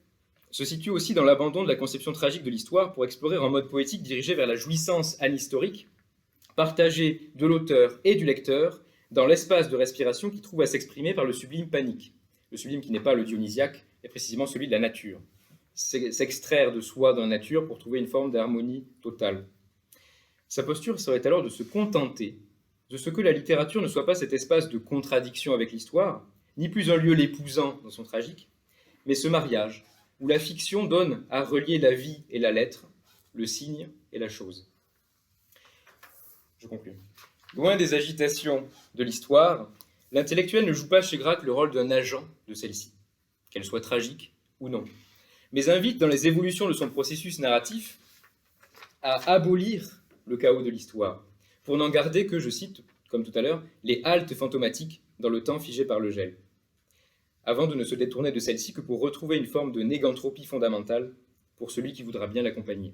se situe aussi dans l'abandon de la conception tragique de l'histoire pour explorer un mode poétique dirigé vers la jouissance anhistorique, partagée de l'auteur et du lecteur dans l'espace de respiration qui trouve à s'exprimer par le sublime panique. Le sublime qui n'est pas le dionysiaque, est précisément celui de la nature. S'extraire de soi dans la nature pour trouver une forme d'harmonie totale. Sa posture serait alors de se contenter de ce que la littérature ne soit pas cet espace de contradiction avec l'histoire, ni plus un lieu l'épousant dans son tragique, mais ce mariage où la fiction donne à relier la vie et la lettre, le signe et la chose. Je conclue. Loin des agitations de l'histoire, l'intellectuel ne joue pas chez Gracq le rôle d'un agent de celle-ci, qu'elle soit tragique ou non, mais invite dans les évolutions de son processus narratif à abolir le chaos de l'histoire, pour n'en garder que, je cite, comme tout à l'heure, les haltes fantomatiques dans le temps figé par le gel, avant de ne se détourner de celle-ci que pour retrouver une forme de négantropie fondamentale pour celui qui voudra bien l'accompagner.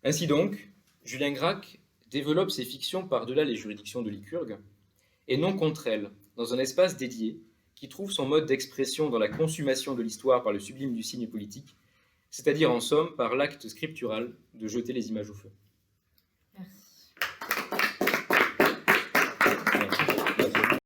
Ainsi donc, Julien Gracq développe ses fictions par-delà les juridictions de Lycurgue, et non contre elles, dans un espace dédié, qui trouve son mode d'expression dans la consommation de l'histoire par le sublime du signe politique, c'est-à-dire en somme par l'acte scriptural de jeter les images au feu.